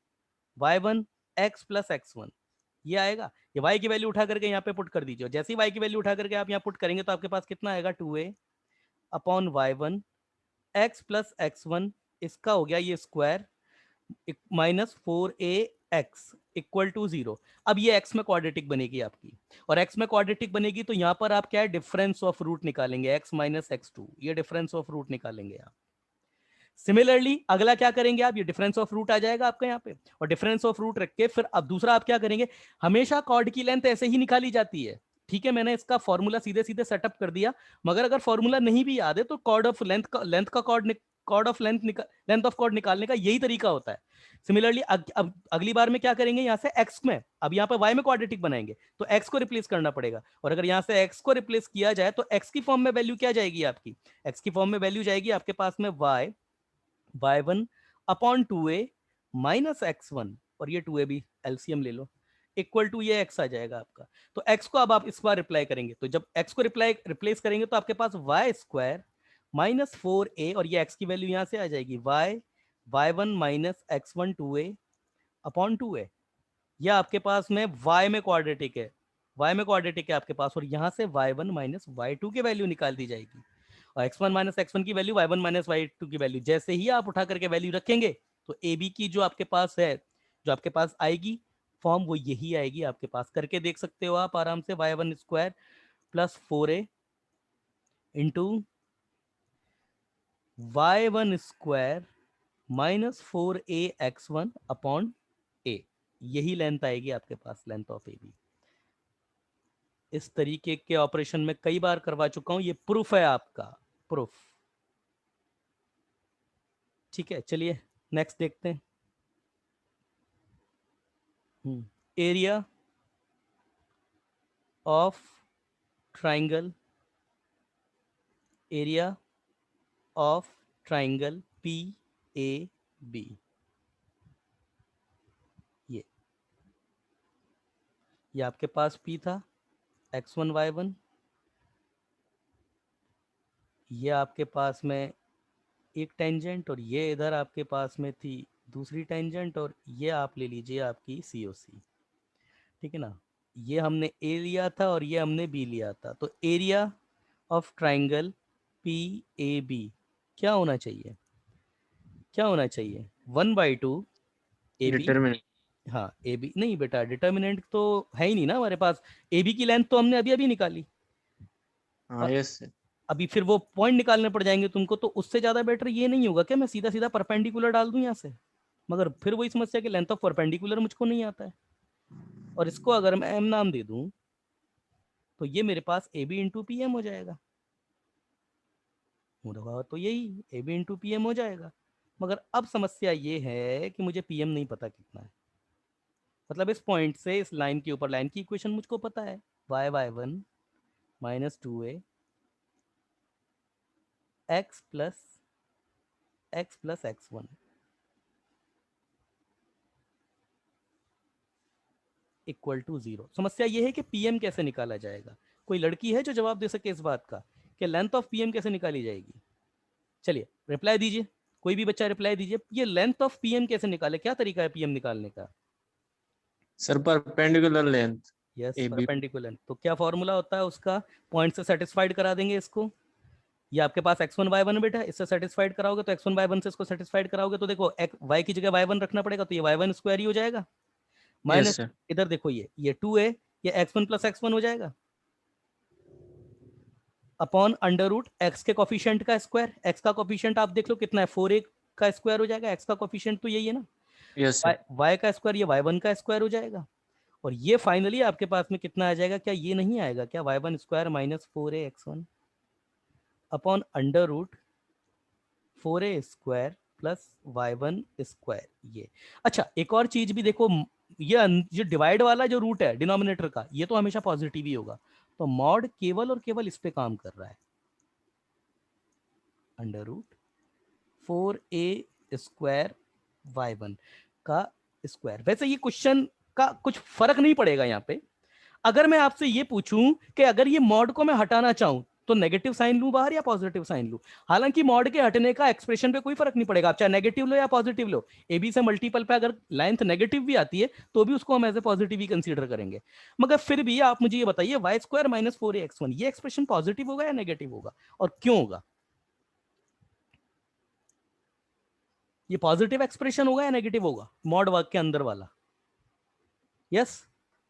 y1 x plus x1, ये आएगा। ये y की वैल्यू उठा करके यहाँ पे पुट कर दीजिए, जैसे ही y की वैल्यू उठा करके आप यहाँ पुट करेंगे तो आपके पास कितना आएगा 2a upon y1 x plus x1, इसका हो गया ये square minus 4ax equal to 0। अब ये x में क्वाड्रेटिक बनेगी आपकी, और x में क्वाड्रेटिक बनेगी तो यहां पर आप क्या है डिफरेंस ऑफ रूट निकालेंगे, x माइनस x2, ये डिफरेंस ऑफ रूट निकालेंगे आप। सिमिलरली अगला क्या करेंगे आप, ये डिफरेंस ऑफ रूट आ जाएगा आपका यहाँ पे, और डिफरेंस ऑफ रूट रख के फिर अब दूसरा आप क्या करेंगे, हमेशा कॉर्ड की लेंथ ऐसे ही निकाली जाती है, ठीक है, मैंने इसका फॉर्मूला सीधे सीधे सेटअप कर दिया, मगर अगर फॉर्मूला नहीं भी याद है तो कॉर्ड ऑफ लेंथ का chord of length of chord निकालने का यही तरीका होता है। सिमिलरली अब अगली बार में क्या करेंगे, यहाँ से x में, अब यहाँ पे y में क्वाड्रेटिक बनाएंगे तो x को रिप्लेस करना पड़ेगा, और अगर यहाँ से x को रिप्लेस किया जाए तो x की फॉर्म में वैल्यू क्या जाएगी आपकी, x की फॉर्म में वैल्यू जाएगी आपके पास में y1 upon 2a minus x1, और ये 2a भी एलसीएम ले लो, इक्वल टू ये x आ जाएगा आपका। तो x को अब आप इस बार रिप्लाई करेंगे, तो जब x को रिप्लेस करेंगे तो आपके पास y स्क्वायर माइनस 4a, और ये x की वैल्यू यहां से आ जाएगी y1 minus x1 2a upon 2a। यह आपके पास में y में क्वाड्रेटिक है, y में क्वाड्रेटिक है आपके पास, और यहां से y1 माइनस y2 की वैल्यू निकाल दी जाएगी, और x1 माइनस x1 की वैल्यू y1 माइनस y2 की वैल्यू, जैसे ही आप उठा करके वैल्यू रखेंगे तो ए बी की जो आपके पास है, जो आपके पास आएगी फॉर्म, वो यही आएगी आपके पास, करके देख सकते हो आप आराम से, y1 square plus 4a into y1 square minus 4a(x1) upon a, यही लेंथ आएगी आपके पास, लेंथ ऑफ ए बी। इस तरीके के ऑपरेशन में कई बार करवा चुका हूं, ये प्रूफ है आपका, प्रूफ। ठीक है, चलिए नेक्स्ट देखते हैं। Area of triangle, area of triangle P A B, ये आपके पास P था x1 y1, ये आपके पास में एक टेंजेंट, और ये इधर आपके पास में थी दूसरी टेंजेंट, और ये आप ले लीजिए आपकी COC, ठीक है ना। ये हमने A लिया था और ये हमने B लिया था। तो एरिया ऑफ ट्राइंगल PAB क्या होना चाहिए, क्या होना चाहिए? 1/2 AB। डिटरमिनेंट। हाँ AB नहीं बेटा, डिटर्मिनेंट तो है ही नहीं ना हमारे पास। AB की लेंथ तो हमने अभी अभी निकाली, हाँ और यस सर। अभी फिर वो पॉइंट निकालने पड़ जाएंगे तुमको। तो उससे ज्यादा बेटर ये नहीं होगा क्या मैं सीधा सीधा परपेंडिकुलर डाल दूं यहाँ से? मगर फिर वही समस्या कि लेंथ ऑफ परपेंडिकुलर मुझको नहीं आता है, और इसको अगर मैं M नाम दे दूं तो ये मेरे पास AB इंटू पी एम हो जाएगा। होगा तो यही AB इंटू पी एम हो जाएगा। मगर अब समस्या ये है कि मुझे PM नहीं पता कितना है। मतलब इस पॉइंट से इस लाइन के ऊपर लाइन की इक्वेशन मुझको पता है, y1 minus 2a x plus x1 equal to 0। समस्या ये है कि PM कैसे निकाला जाएगा? कोई लड़की है जो जवाब दे सके इस बात का कि लेंथ ऑफ PM कैसे निकाली जाएगी? चलिए रिप्लाई दीजिए, कोई भी बच्चा रिप्लाई दीजिए, ये लेंथ ऑफ PM कैसे निकाले, क्या तरीका है PM निकालने का? Sir perpendicular length yes AB। Perpendicular. तो क्या फॉर्मूला होता है उसका? पॉइंट से सेटिस्फाइड करा देंगे इसको। ये आपके पास x1 y1 बेटा, इससे सेटिस्फाइड कराओगे तो x1 y1 से इसको सेटिस्फाइड कराओगे तो देखो y की जगह y1 रखना पड़ेगा, तो ये y1 स्क्वायर ही हो जाएगा। Yes minus sir. इधर देखो ये 2a, ये x1 प्लस x1 हो जाएगा अपॉन अंडर रूट x के कॉफिशिएंट का स्क्वायर। x का कॉफिशिएंट आप देख लो कितना है, 4a का स्क्वायर हो जाएगा। x का कॉफिशिएंट तो यही है ना, यस सर। y का स्क्वायर ये y1 का स्क्वायर हो जाएगा। और ये फाइनली आपके पास में कितना आ जाएगा? क्या ये नहीं आएगा क्या, y1 square minus 4a x1 upon under root 4a square plus y1 square. ये अच्छा एक और चीज भी देखो, ये डिवाइड वाला जो रूट है डिनोमिनेटर का, ये तो हमेशा पॉजिटिव ही होगा। तो मॉड केवल और केवल इस पे काम कर रहा है, under root 4a square y1 का स्क्वायर। वैसे ये क्वेश्चन का कुछ फर्क नहीं पड़ेगा यहाँ पे। अगर मैं आपसे ये पूछूं कि अगर ये मॉड को मैं हटाना चाहूं तो नेगेटिव साइन लूं बाहर या पॉजिटिव साइन लूं? हालांकि मॉड के हटने का एक्सप्रेशन पे कोई फर्क नहीं पड़ेगा, आप चाहे नेगेटिव लो या पॉजिटिव लो। AB से मल्टीपल पे अगर लेंथ नेगेटिव भी आती है तो भी उसको हम एज ए पॉजिटिव ही कंसीडर करेंगे। मगर फिर भी आप मुझे ये बताइए वाई स्क्वायर माइनस 4x1 ये एक्सप्रेशन पॉजिटिव होगा या नेगेटिव होगा, और क्यों होगा? ये पॉजिटिव एक्सप्रेशन होगा या नेगेटिव होगा मॉड वर्क के अंदर वाला? यस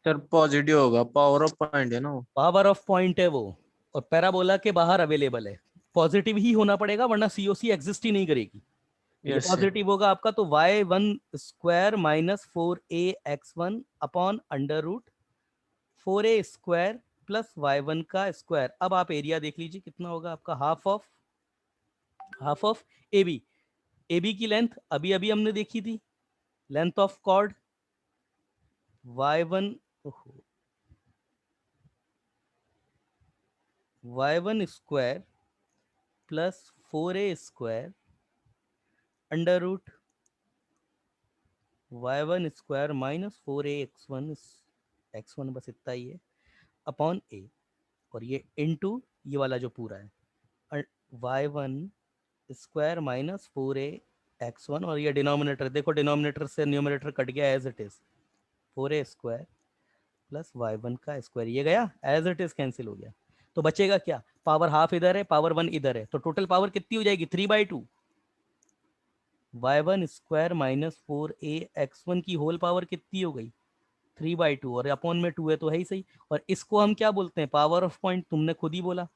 सर पॉजिटिव होगा, पावर ऑफ पॉइंट है ना वो। पावर ऑफ पॉइंट है वो, और पैराबोला के बाहर अवेलेबल है। पॉजिटिव ही होना पड़ेगा वरना COC एग्जिस्ट ही नहीं करेगी। ये यस सर। पॉजिटिव होगा आपका, तो y1 square minus 4a x1 upon under root 4a square plus y1 का स्क्वायर। अब आप एरिया देख लीजिए कितना होगा आपका, हाफ ऑफ AB की लेंथ अभी अभी हमने देखी थी, length of chord y1 y1 square plus 4a square under root y1 square minus 4a x1 बस इतना ही है अपॉन a, और ये इनटू ये वाला जो पूरा है y1 square minus 4a x1, और ये डिनोमिनेटर देखो, डिनोमिनेटर से न्यूमरेटर कट गया as it is, 4a square plus y1 का स्क्वायर, ये गया एज इट इज कैंसिल हो गया। तो बचेगा क्या? पावर हाफ इधर है, पावर 1 इधर है, तो टोटल पावर कितनी हो जाएगी? 3/2 y1 square minus 4a x1 की होल पावर कितनी हो गई? 3/2, और अपॉन में 2 है तो है ही सही। और इसको हम क्या बोलते हैं? पावर ऑफ पॉइंट, तुमने खुद ही बोला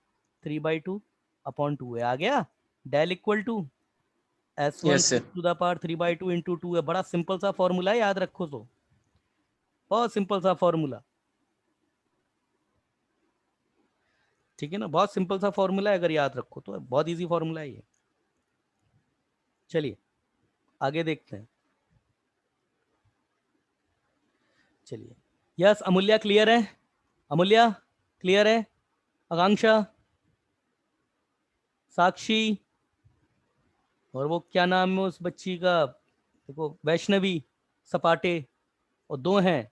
3/2 अपॉन 2 है, आ गया del equal to S1 yes sir. To the power 3/2 into 2 है। बड़ा सिंपल सा फॉर्मूला है, याद रखो तो, बहुत सिंपल सा फॉर्मूला, ठीक है ना, बहुत सिंपल सा फॉर्मूला है, अगर याद रखो तो बहुत इजी फॉर्मूला है ये। चलिए आगे देखते हैं। चलिए यस अमूल्या क्लियर है, अमूल्या क्लियर है, आकांक्षा, साक्षी, और वो क्या नाम है उस बच्ची का, देखो वैष्णवी सपाटे, और दो हैं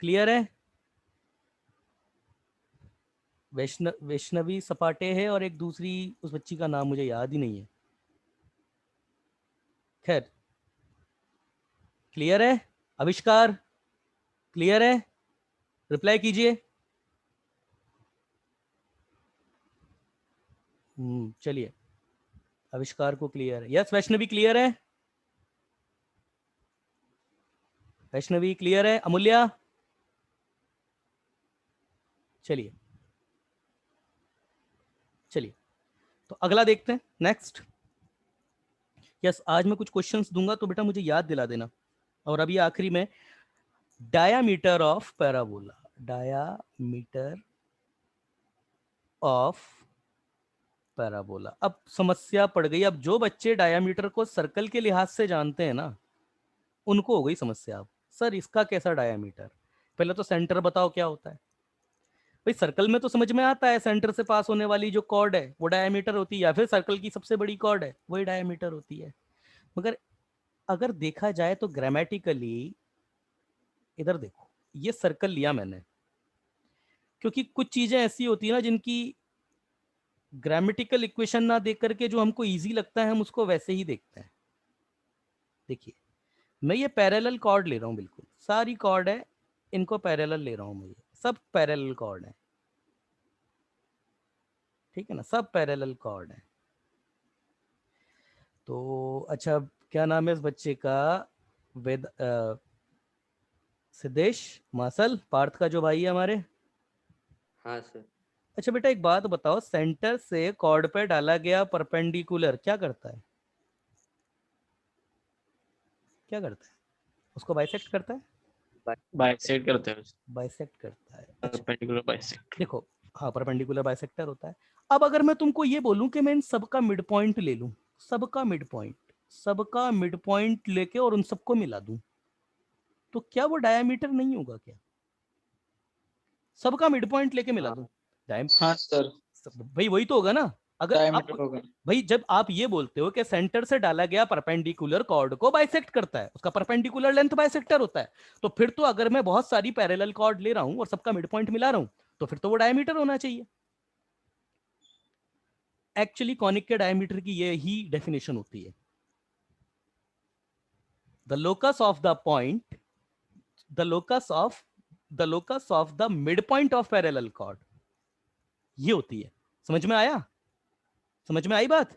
क्लियर है? वैष्णवी सपाटे है और एक दूसरी उस बच्ची का नाम मुझे याद ही नहीं है। खैर, क्लियर है? आविष्कार क्लियर है? रिप्लाई कीजिए। चलिए, आविष्कार को क्लियर है। यस, वैष्णवी क्लियर है? वैष्णवी क्लियर है? अमूल्या? चलिए चलिए, तो अगला देखते हैं, नेक्स्ट। यस, आज मैं कुछ क्वेश्चंस दूंगा तो बेटा मुझे याद दिला देना। और अभी आखिरी में diameter of parabola, diameter of parabola. अब समस्या पड़ गई। अब जो बच्चे डायामीटर को सर्कल के लिहाज से जानते हैं ना, उनको हो गई समस्या। अब सर इसका कैसा डायामीटर? पहले तो सेंटर बताओ क्या होता है। भाई सर्कल में तो समझ में आता है, सेंटर से पास होने वाली जो कॉर्ड है वो डायामीटर होती है, या फिर सर्कल की सबसे बड़ी कॉर्ड है वही डायामीटर होती है। मगर अगर देखा जाए तो ग्रामेटिकली, इधर देखो, ये सर्कल लिया मैंने क्योंकि कुछ चीजें ऐसी होती है ना जिनकी ग्रामेटिकल इक्वेशन ना देख करके जो हमको इजी लगता है हम उसको वैसे ही देखते हैं। देखिए, मैं ये पैरेलल कॉर्ड ले रहा हूँ, बिल्कुल सारी कॉर्ड है, इनको पैरेलल ले रहा हूँ मैं, ये सब पैरेलल कॉर्ड है, ठीक है ना, सब पैरेलल कॉर्ड है। तो अच्छा, क्या नाम है इस बच्चे का? वेद सिद्धेश मासल, पार्थ का जो भाई है हमारे। हाँ सर। अच्छा बेटा, एक बात बताओ, सेंटर से कॉर्ड पे डाला गया परपेंडिकुलर क्या करता है? क्या करता है? उसको बाइसेक्ट करता है? बाइसेक्ट करते हैं, बाइसेक्ट करता है। अच्छा, परपेंडिकुलर बाइसेक्ट। देखो, हाँ परपेंडिकुलर बाइसेक्टर होता है। अब अगर मैं तुमको ये बोलूं कि मैं इन सबका मिड पॉइंट ले लूं, सबका मिड पॉइंट लेके और उन सबको मिला दूं, तो क्या वो डायमीटर नहीं होगा क्या? सबका मिड पॉइंट लेके मिला दूं, हाँ सर, भाई वही तो होगा ना। अगर आप, डायमीटर होगा। भाई जब आप ये बोलते हो कि सेंटर से डाला गया परपेंडिकुलर कॉर्ड को बाइसेक्ट करता है, उसका परपेंडिकुलर लेंथ बाइसेक्टर होता है, तो फिर तो अगर मैं बहुत सारी पैरेलल कॉर्ड ले रहा हूं और सबका मिड पॉइंट मिला रहा हूं, तो फिर तो वो डायमीटर होना चाहिए। एक्चुअली कॉनिक के डायमीटर की ये ही डेफिनेशन होती है, the locus of the point, the locus of the mid point of parallel chord, ये होती है। समझ में आया? समझ में आई बात?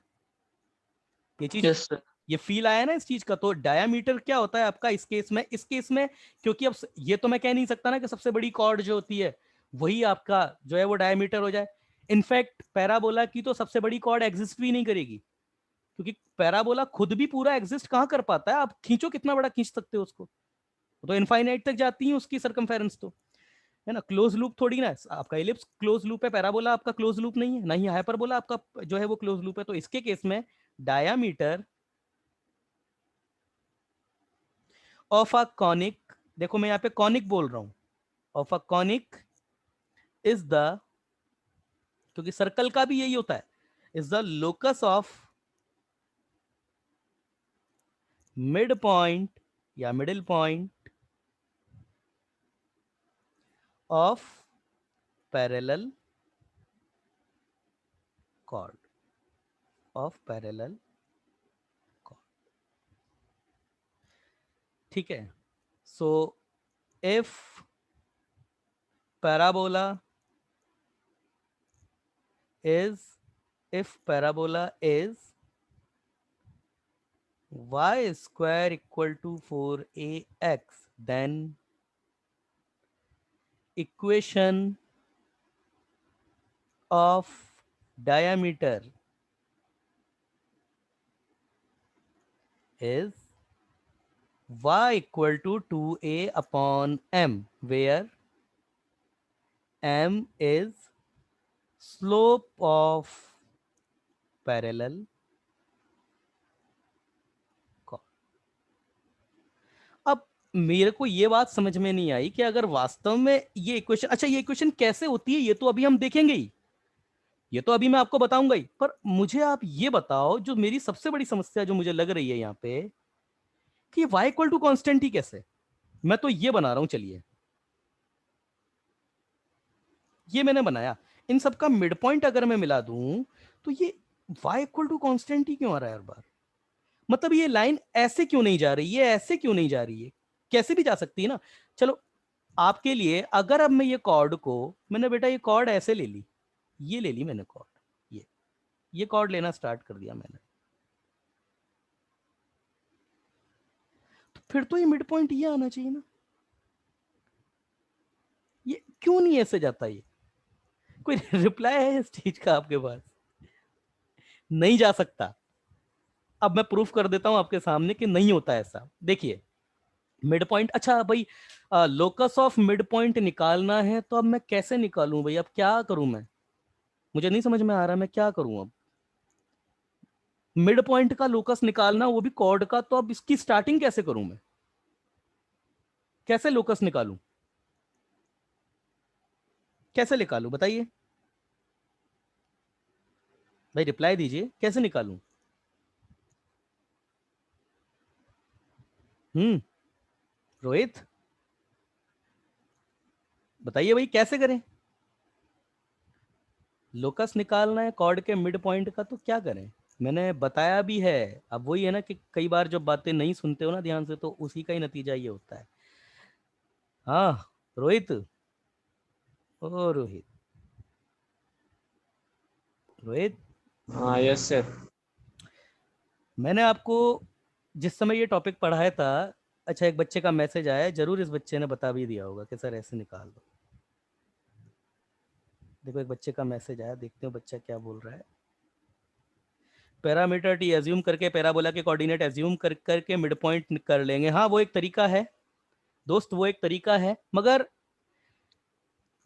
ये चीज, यस सर। ये फील आया ना इस चीज का? तो डायामीटर क्या होता है आपका इस केस में? इस केस में क्योंकि अब ये तो मैं कह नहीं सकता ना कि सबसे बड़ी कॉर्ड जो होती है वही आपका जो है वो डायामीटर हो जाए। इनफैक्ट पैराबोला की तो सबसे बड़ी कॉर्ड एग्जिस्ट भी नहीं करेगी, क्योंकि पैराबोला खुद भी पूरा एग्जिस्ट कहां कर पाता है। आप खींचो, कितना बड़ा खींच सकते हो उसको, तो इनफाइनाइट तक जाती है उसकी सरकमफेरेंस, तो है ना। क्लोज लूप थोड़ी ना है, आपका इलिप्स क्लोज लूप है, पैराबोला आपका क्लोज लूप नहीं है, ना ही हाइपरबोला आपका जो है वो क्लोज लूप है। तो इसके केस में डायामीटर ऑफ अ कॉनिक, देखो मैं यहाँ पे कॉनिक बोल रहा हूं, of a conic is the, क्योंकि सर्कल का भी यही होता है, is the locus of mid point या middle point of parallel chord, of parallel chord, ठीक है। So if parabola is, if parabola is y square equal to 4ax, then equation of diameter is y equal to 2a upon m, where m is slope of parallel chord. अब मेरे को ये बात समझ में नहीं आई कि अगर वास्तव में ये इक्वेशन, अच्छा ये इक्वेशन कैसे होती है ये तो अभी हम देखेंगे ही, ये तो अभी मैं आपको बताऊंगा ही, पर मुझे आप ये बताओ, जो मेरी सबसे बड़ी समस्या जो मुझे लग रही है यहाँ पे, कि y इक्वल टू कॉन्स्टेंट ही कैसे? मैं तो ये बना रहा हूं, चलिए ये मैंने बनाया, इन सब का मिड पॉइंट अगर मैं मिला दूं तो ये y इक्वल टू कॉन्स्टेंट ही क्यों आ रहा है हर बार? मतलब ये लाइन ऐसे क्यों नहीं जा रही, ये ऐसे क्यों नहीं जा रही है? कैसे भी जा सकती है ना। चलो आपके लिए, अगर अब मैं ये कॉर्ड को, मैंने बेटा ये कॉर्ड ऐसे ले ली, ये ले ली मैंने कॉर्ड, ये कॉर्ड लेना स्टार्ट कर दिया मैंने, तो फिर तो ये मिड पॉइंट ये आना चाहिए ना। ये क्यों नहीं ऐसे जाता? ये कोई रिप्लाई है इस चीज का आपके पास? नहीं जा सकता। अब मैं प्रूफ कर देता हूं आपके सामने कि नहीं होता ऐसा। देखिए मिड पॉइंट, अच्छा भाई लोकस ऑफ मिड पॉइंट निकालना है तो अब मैं कैसे निकालूं भाई? अब क्या करूं मैं? मुझे नहीं समझ में आ रहा मैं क्या करूं अब। मिड पॉइंट का लोकस निकालना, वो भी कॉर्ड का, तो अब इसकी स्टार्टिंग कैसे करूं मैं? कैसे लोकस निकालूं? कैसे निकालूं बताइए भाई, रिप्लाई दीजिए, कैसे निकालूं? रोहित बताइए भाई, कैसे करें? लोकस निकालना है कॉर्ड के मिड पॉइंट का, तो क्या करें? मैंने बताया भी है। अब वही है ना कि कई बार जब बातें नहीं सुनते हो ना ध्यान से, तो उसी का ही नतीजा ये होता है। हाँ रोहित, ओ रोहित, रोहित, हाँ यस सर। मैंने आपको जिस समय ये टॉपिक पढ़ाया था, अच्छा एक बच्चे का मैसेज आया है, जरूर इस बच्चे ने बता भी दिया होगा कि सर ऐसे निकाल दो। देखो एक बच्चे का मैसेज आया, देखते हो बच्चा क्या बोल रहा है। पैरामीटर टी एज्यूम करके पैराबोला के कोऑर्डिनेट एज्यूम करके मिड पॉइंट कर लेंगे। हाँ वो एक तरीका है दोस्त, वो एक तरीका है, मगर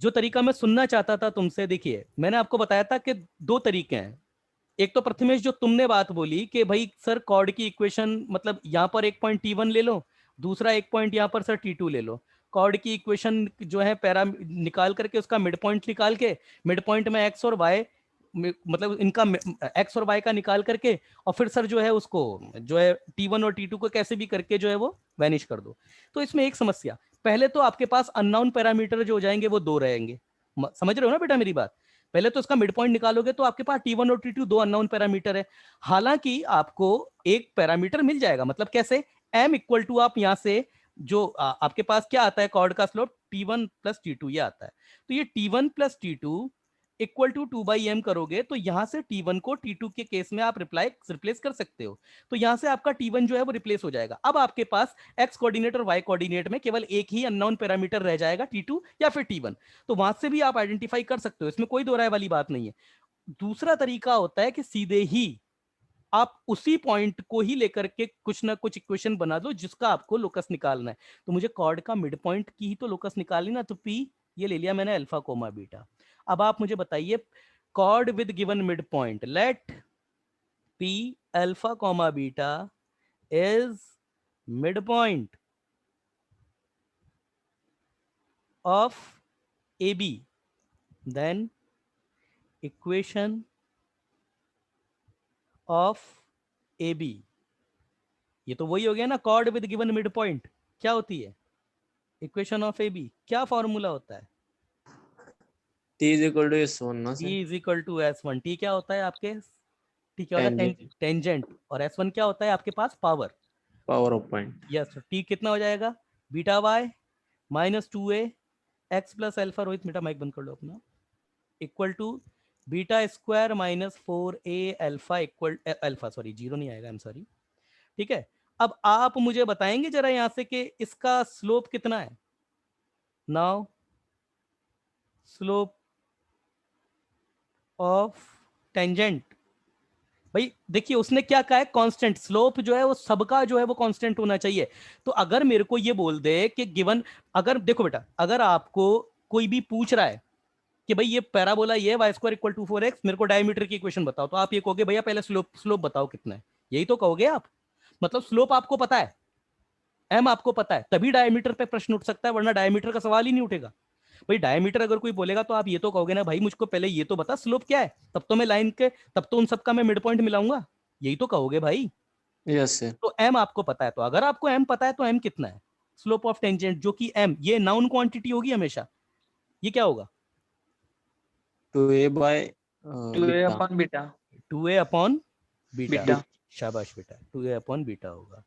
जो तरीका मैं सुनना चाहता था तुमसे, देखिए मैंने आपको बताया था कि दो तरीके हैं। एक तो प्रथमेश जो तुमने बात बोली कि भाई सर कॉर्ड की इक्वेशन, मतलब यहाँ पर एक पॉइंट T1 ले लो, दूसरा एक पॉइंट यहाँ पर सर T2 ले लो। कॉर्ड की इक्वेशन जो है पैरा निकाल करके उसका मिड पॉइंट निकाल के, मिड पॉइंट में एक्स और वाई, मतलब इनका एक्स और वाई का निकाल करके, और फिर सर जो है उसको जो है T1 और T2 को कैसे भी करके जो है वो वैनिश कर दो। तो इसमें एक समस्या, पहले तो आपके पास अननोन पैरामीटर जो हो जाएंगे वो दो रहेंगे। समझ रहे हो ना बेटा मेरी बात? पहले तो इसका मिड पॉइंट निकालोगे तो आपके पास T1 और T2 दो अननोन पैरामीटर है। हालांकि आपको एक पैरामीटर मिल जाएगा, मतलब कैसे? m इक्वल टू, आप यहां से जो आपके पास क्या आता है कॉर्ड का स्लोप, T1 प्लस T2 ये आता है। तो ये T1 plus T2 equal to 2/m करोगे तो यहां से T1 को T2 के केस में आप रिप्लेस कर सकते हो। तो यहां से आपका T1 जो है वो रिप्लेस हो जाएगा। अब आपके पास x कोऑर्डिनेट और y कोऑर्डिनेट में केवल एक ही अननोन पैरामीटर रह जाएगा, T2 या फिर T1। तो वहां से भी आप आइडेंटिफाई कर सकते हो, इसमें कोई दो राय वाली बात नहीं है। दूसरा तरीका होता है कि सीधे ही आप उसी पॉइंट को ही लेकर के कुछ ना कुछ इक्वेशन बना दो जिसका आपको लोकस निकालना है। तो मुझे कॉर्ड का मिड पॉइंट की ही तो लोकस निकालनी ना, तो P ये ले लिया मैंने अल्फा कोमा बीटा। अब आप मुझे बताइए, chord with given mid point, let P alpha comma beta is mid point of AB, then equation of AB, ये तो वही हो गया ना chord with given mid point. क्या होती है इक्वेशन ऑफ AB? क्या फॉर्मूला होता है? T is equal to S1 ना T sir. Is equal to S1। T क्या होता है आपके? T क्या होता है? टेंजेंट। और S1 क्या होता है आपके पास? Power, power of point. Yes. T कितना हो जाएगा? Beta y minus 2a x plus alpha, Rohit बेटा माइक बंद कर लो अपना, equal to beta square minus 4a alpha equal alpha, sorry zero नहीं आएगा, आई एम सॉरी। ठीक है, अब आप मुझे बताएंगे जरा यहां से कि इसका स्लोप कितना है। नाउ स्लोप ऑफ टेंजेंट, भाई देखिए उसने क्या कहा है, कांस्टेंट। स्लोप जो है वो सबका जो है वो कांस्टेंट होना चाहिए। तो अगर मेरे को ये बोल दे कि गिवन, अगर देखो बेटा, अगर आपको कोई भी पूछ रहा है कि भाई ये पैराबोला ये Y square equal to 4x, मेरे को डायमीटर की इक्वेशन बताओ, तो आप ये कहोगे भैया पहले स्लोप बताओ कितना है, यही तो कहोगे आप। मतलब स्लोप आपको पता है, m आपको पता है, तभी डायमीटर पे प्रश्न उठ सकता है, वरना डायमीटर का सवाल ही नहीं उठेगा। भाई डायमीटर अगर कोई बोलेगा तो आप ये तो कहोगे ना भाई मुझको पहले ये तो बता स्लोप क्या है, तब तो मैं लाइन के, तब तो उन सबका मैं मिड पॉइंट मिलाऊंगा, यही तो कहोगे भाई। Yes sir. तो m आपको पता है, तो अगर आपको m पता है तो m कितना है? स्लोप ऑफ टेंजेंट, जो कि m ये नाउन क्वांटिटी होगी हमेशा, ये क्या होगा? 2a by 2a beta. upon beta. 2a upon beta. Beta. शाबाश बेटा, 2a अपॉन बीटा होगा।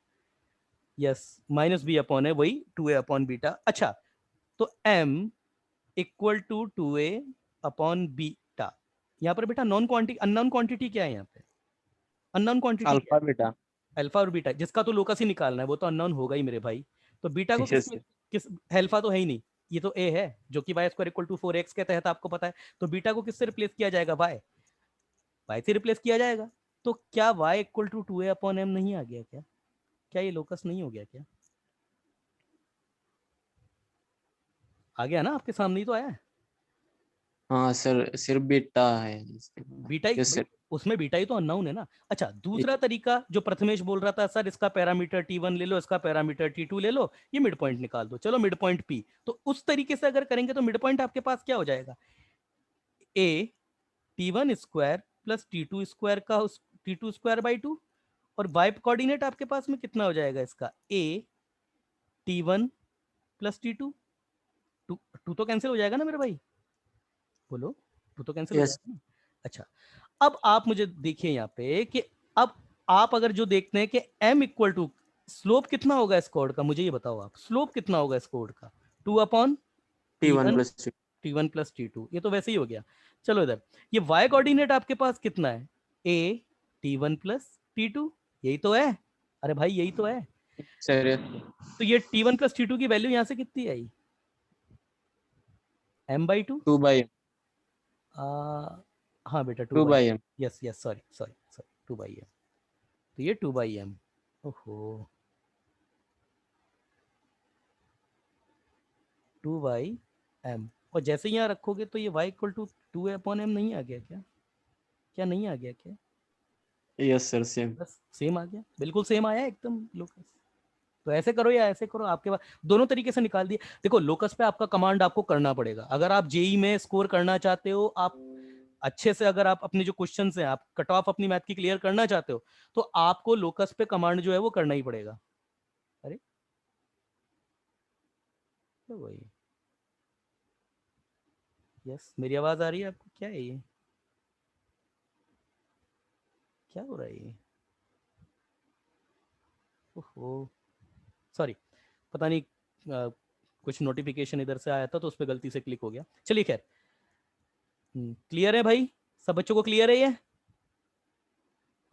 यस, माइनस बी अपॉन है वही 2a अपॉन बीटा। अच्छा, तो m equal to 2a upon beta. यहाँ पर बेटा नॉन क्वांटिटी, अननोन क्वांटिटी क्या है यहाँ पे? Unknown quantity alpha beta. Alpha और बीटा, जिसका तो लोकस ही निकालना है, वो तो अननोन होगा ही मेरे भाई। तो बीटा को Yes, किस अल्फा तो है ही नहीं, ये तो ए है जो कि y square equal to 4x के तहत आपको पता है। तो बीटा को किससे रिप्लेस किया जाएगा? y से रिप्लेस किया जाएगा। तो क्या y equal to 2a upon m नहीं आ गया क्या? क्या ये लोकस नहीं हो गया क्या? आ गया ना, आपके सामने ही तो आया है। हाँ सर, सिर्फ बीटा है इसके बाद। बीटा ही Yes, भाई, sir. उसमें बीटा ही तो अननोन है ना। अच्छा, दूसरा तरीका जो प्रथमेश बोल रहा था, सर इसका पैरामीटर t1 ले लो, इसका पैरामीटर t2 ले लो, ये मिड पॉइंट निकाल दो, चलो मिड पॉइंट p। तो उस तरीके से अगर करेंगे तो मिड पॉइंट आपके पास क्या हो जाएगा? a t1 square plus t2 square का t2 स्क्वायर बाई 2, और y कोऑर्डिनेट आपके पास में कितना हो जाएगा इसका? a t1 plus t2। Two तो कैंसिल हो जाएगा ना मेरे भाई, बोलो, टू तो कैंसिल हो Yes. जाएगा ना। अच्छा, अब आप मुझे देखिए यहाँ पे कि अब आप अगर जो देखते हैं कि m इक्वल टू स्लोप कितना होगा इस कोड का, मुझे ये बताओ आप, स्लोप कितना होगा इस कोड का? 2 upon T1 plus T2. t1 plus t2, ये तो वैसे ही हो गया। चलो इधर, ये y कोऑर्डिनेट आपके पास कितना है? a t1 प्लस t2, यही तो है। अरे भाई यही तो है। Sir, yes. तो ये t1 प्लस t2 की वैल्यू यहाँ से कितनी आई? m/2। 2 by m. हाँ बेटा 2 by m. Yes yes, sorry sorry sorry, 2/m। तो ये 2/m। ओहो, 2/m। और जैसे यहाँ रखोगे तो ये y equal to 2a upon m नहीं आ गया क्या? क्या नहीं आ गया क्या? Yes, sir, same. बस सेम आ गया, बिल्कुल सेम आया एकदम लोकस। तो ऐसे करो या ऐसे करो, आपके पास दोनों तरीके से निकाल दिए। देखो लोकस पे आपका कमांड आपको करना पड़ेगा। अगर आप जेई में स्कोर करना चाहते हो, आप अच्छे से, अगर आप अपने जो क्वेश्चंस हैं, आप कट ऑफ अपनी मैथ की क्लियर करना चाहते हो, तो आपको लोकस पे कमांड जो है वो करना ही पड़ेगा। अरे तो वही, यस, मेरी आवाज आ रही है आपको? क्या है ये, क्या हो रहा है ये? ओहो, सॉरी, पता नहीं कुछ नोटिफिकेशन इधर से आया था तो उस पर गलती से क्लिक हो गया। चलिए खैर, क्लियर है भाई, सब बच्चों को क्लियर है ये?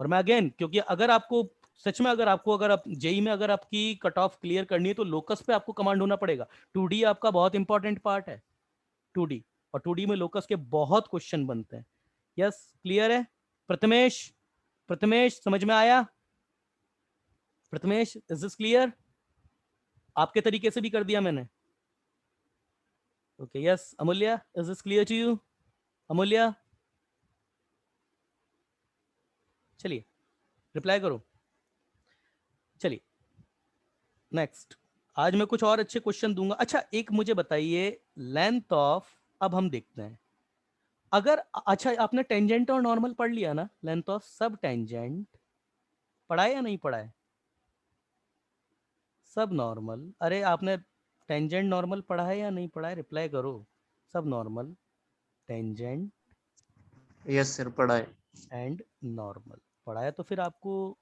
और मैं अगेन, क्योंकि अगर आपको सच में, अगर आप जेई में अगर आपकी कट ऑफ क्लियर करनी है तो लोकस पे आपको कमांड होना पड़ेगा। 2D आपका बहुत इंपॉर्टेंट पार्ट है, 2D, और 2D में लोकस के बहुत क्वेश्चन बनते हैं। यस, क्लियर है? प्रथमेश, प्रथमेश समझ में आया? Prathamesh, is this clear? आपके तरीके से भी कर दिया मैंने। Okay, yes, Amulya, is this clear to you? Amulya, चलिए रिप्लाई करो। चलिए नेक्स्ट, आज मैं कुछ और अच्छे क्वेश्चन दूंगा। अच्छा, एक मुझे बताइए, लेंथ ऑफ, अब हम देखते हैं, अगर, अच्छा आपने टेंजेंट और नॉर्मल पढ़ लिया ना? लेंथ ऑफ सब टेंजेंट पढ़ा है या नहीं पढ़ा है? सब नॉर्मल, अरे आपने टेंजेंट नॉर्मल पढ़ा है या नहीं पढ़ा है? रिप्लाई करो। सब नॉर्मल, टेंजेंट Yes, sir, पढ़ा है। एंड नॉर्मल पढ़ा है, तो फिर आपको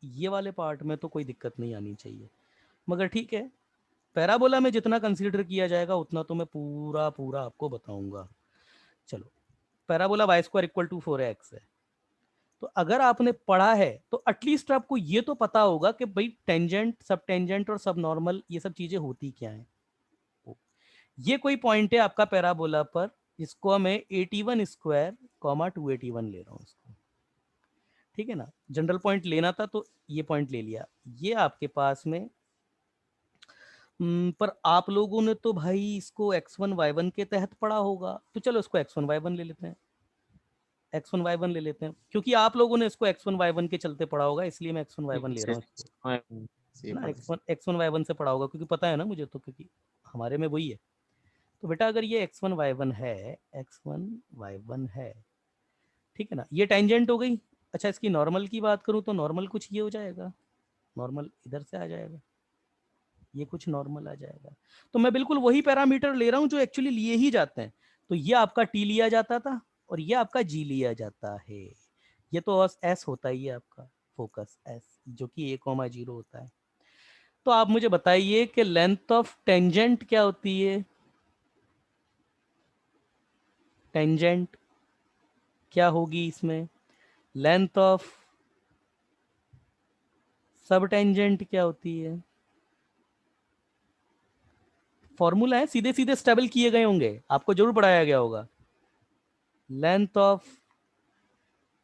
ये वाले पार्ट में तो कोई दिक्कत नहीं आनी चाहिए। मगर ठीक है, पैराबोला में जितना कंसीडर किया जाएगा उतना तो मैं पूरा पूरा आपको बताऊंगा। चलो, parabola y square equal to 4x है, तो अगर आपने पढ़ा है तो एटलीस्ट आपको ये तो पता होगा कि भाई टेंजेंट, सब टेंजेंट और सब नॉर्मल, ये सब चीजें होती क्या हैं। ये कोई पॉइंट है आपका पैराबोला पर, इसको मैं 81 स्क्वायर कॉमा 281 ले रहा हूँ इसको, ठीक है ना? जनरल पॉइंट लेना था तो ये पॉइंट ले लिया। ये आपके पास में पर आप लोगों ने तो भाई इसको x1 y1 के तहत पढ़ा होगा, तो चलो इसको x1 y1 ले लेते हैं, x1 y1 ले लेते हैं, क्योंकि आप लोगों ने इसको x1 y1 के चलते पढ़ा होगा, इसलिए मैं x1 y1 ले रहा हूँ इसको, है ना? x1 y1 से पढ़ा होगा, क्योंकि पता है ना मुझे तो, क्योंकि हमारे में वही है। तो बेटा अगर ये x1 y1 है, x1 y1 है, ठीक है ना, ये टेंजेंट हो गई। अच्छा, इसकी नॉर्मल की बात करूँ तो नॉर्मल कुछ ये हो जाएगा, नॉर्मल इधर से आ जाएगा, ये कुछ नॉर्मल आ जाएगा। तो मैं बिल्कुल वही पैरामीटर ले रहा हूँ जो एक्चुअली लिए ही जाते हैं। तो ये आपका टी लिया जाता था और ये आपका जी लिया जाता है। ये तो एस होता ही है आपका फोकस एस, जो कि 1,0 होता है। तो आप मुझे बताइए कि लेंथ ऑफ टेंजेंट क्या होती है? टेंजेंट क्या होगी इसमें? लेंथ ऑफ सब टेंजेंट क्या होती है? फॉर्मूला है, सीधे सीधे स्टेबल किए गए होंगे, आपको जरूर पढ़ाया गया होगा। लेंथ ऑफ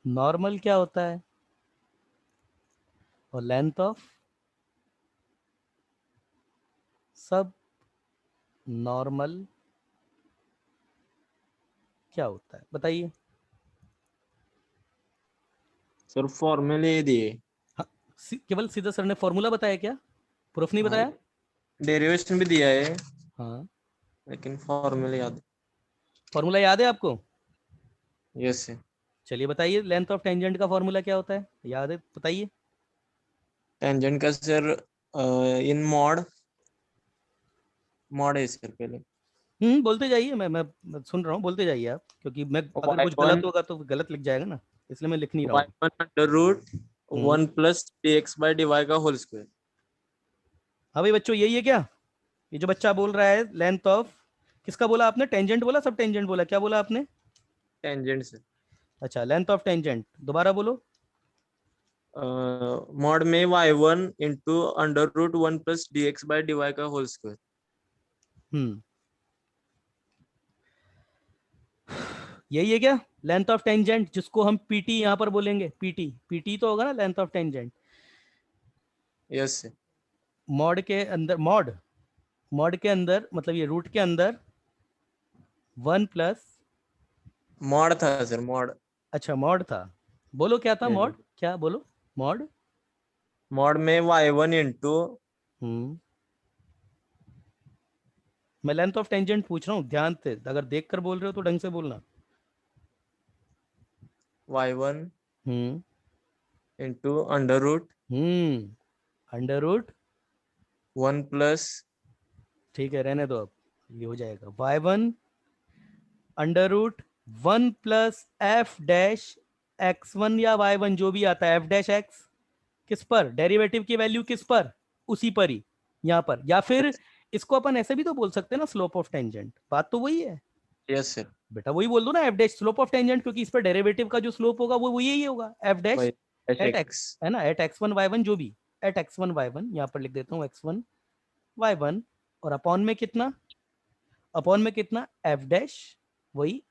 नॉर्मल क्या होता है और लेंथ ऑफ सब नॉर्मल क्या होता है? बताइए। सर फॉर्मूले दिए। हाँ, केवल सीधा सर ने फॉर्मूला बताया क्या? प्रूफ नहीं बताया? डेरिवेशन भी दिया है हाँ, लेकिन फॉर्मूले याद। फॉर्मूला याद है आपको? Yes sir. चलिए बताइए, लेंथ ऑफ टेंजेंट का फॉर्मूला क्या होता है? याद है, बताइए। टेंजेंट का सर इन मॉड मॉड है सर पहले। बोलते जाइए, मैं सुन रहा हूँ, बोलते जाइए आप, क्योंकि मैं अगर कुछ y1 गलत होगा तो गलत लिख जाएगा ना, इसलिए मैं लिख नहीं रहा हूँ। y1 under root hmm. 1 plus dx by dy का होल स्क्वायर। हाँ भाई बच्चों, यही है क्या? ये जो बच्चा बोल रहा है लेंथ ऑफ, किसका बोला आपने? टेंजेंट बोला, सब टेंजेंट बोला, क्या बोला आपने? Tangent sir. अच्छा, लेंथ ऑफ टेंजेंट दोबारा बोलो। मॉड में y1 into under root 1 plus dx by dy का होल स्क्वायर। हम्म, यही है क्या लेंथ ऑफ टेंजेंट, जिसको हम पीटी यहाँ पर बोलेंगे? पीटी, पीटी तो होगा ना length of tangent. Yes sir. Mod के अंदर, मॉड के अंदर मतलब ये रूट के अंदर 1 प्लस, मॉड था सर मॉड। अच्छा मॉड था, बोलो क्या था यस मॉड, क्या बोलो? मॉड, मॉड में y1 इंटू हम्म, मैं लेंथ ऑफ टेंजेंट पूछ रहा हूँ, ध्यान से, अगर देख कर बोल रहे हो तो ढंग से बोलना। y1 hmm into under root under root, 1 plus ठीक है रहने दो, अब ये हो जाएगा y1 under root 1 plus F dash x1 या y1 जो भी आता है, एफ डैश एक्स, किस पर? डेरिवेटिव की वैल्यू किस पर? उसी पर ही, यहाँ पर। या फिर इसको अपन ऐसे भी तो बोल सकते हैं ना, स्लोप ऑफ टेंजेंट, बात तो वही है यस सर बेटा, वही बोल दो ना, F dash slope of tangent, क्योंकि इस पर डेरिवेटिव का जो स्लोप होगा वो यही होगा, f dash y at x। X, है ना, एट x1 y1 जो भी, एट x1 y1, यहाँ पर लिख देता हूँ x1 y1, और अपॉन में कितना? अपॉन में कितना? एफ डैश, वही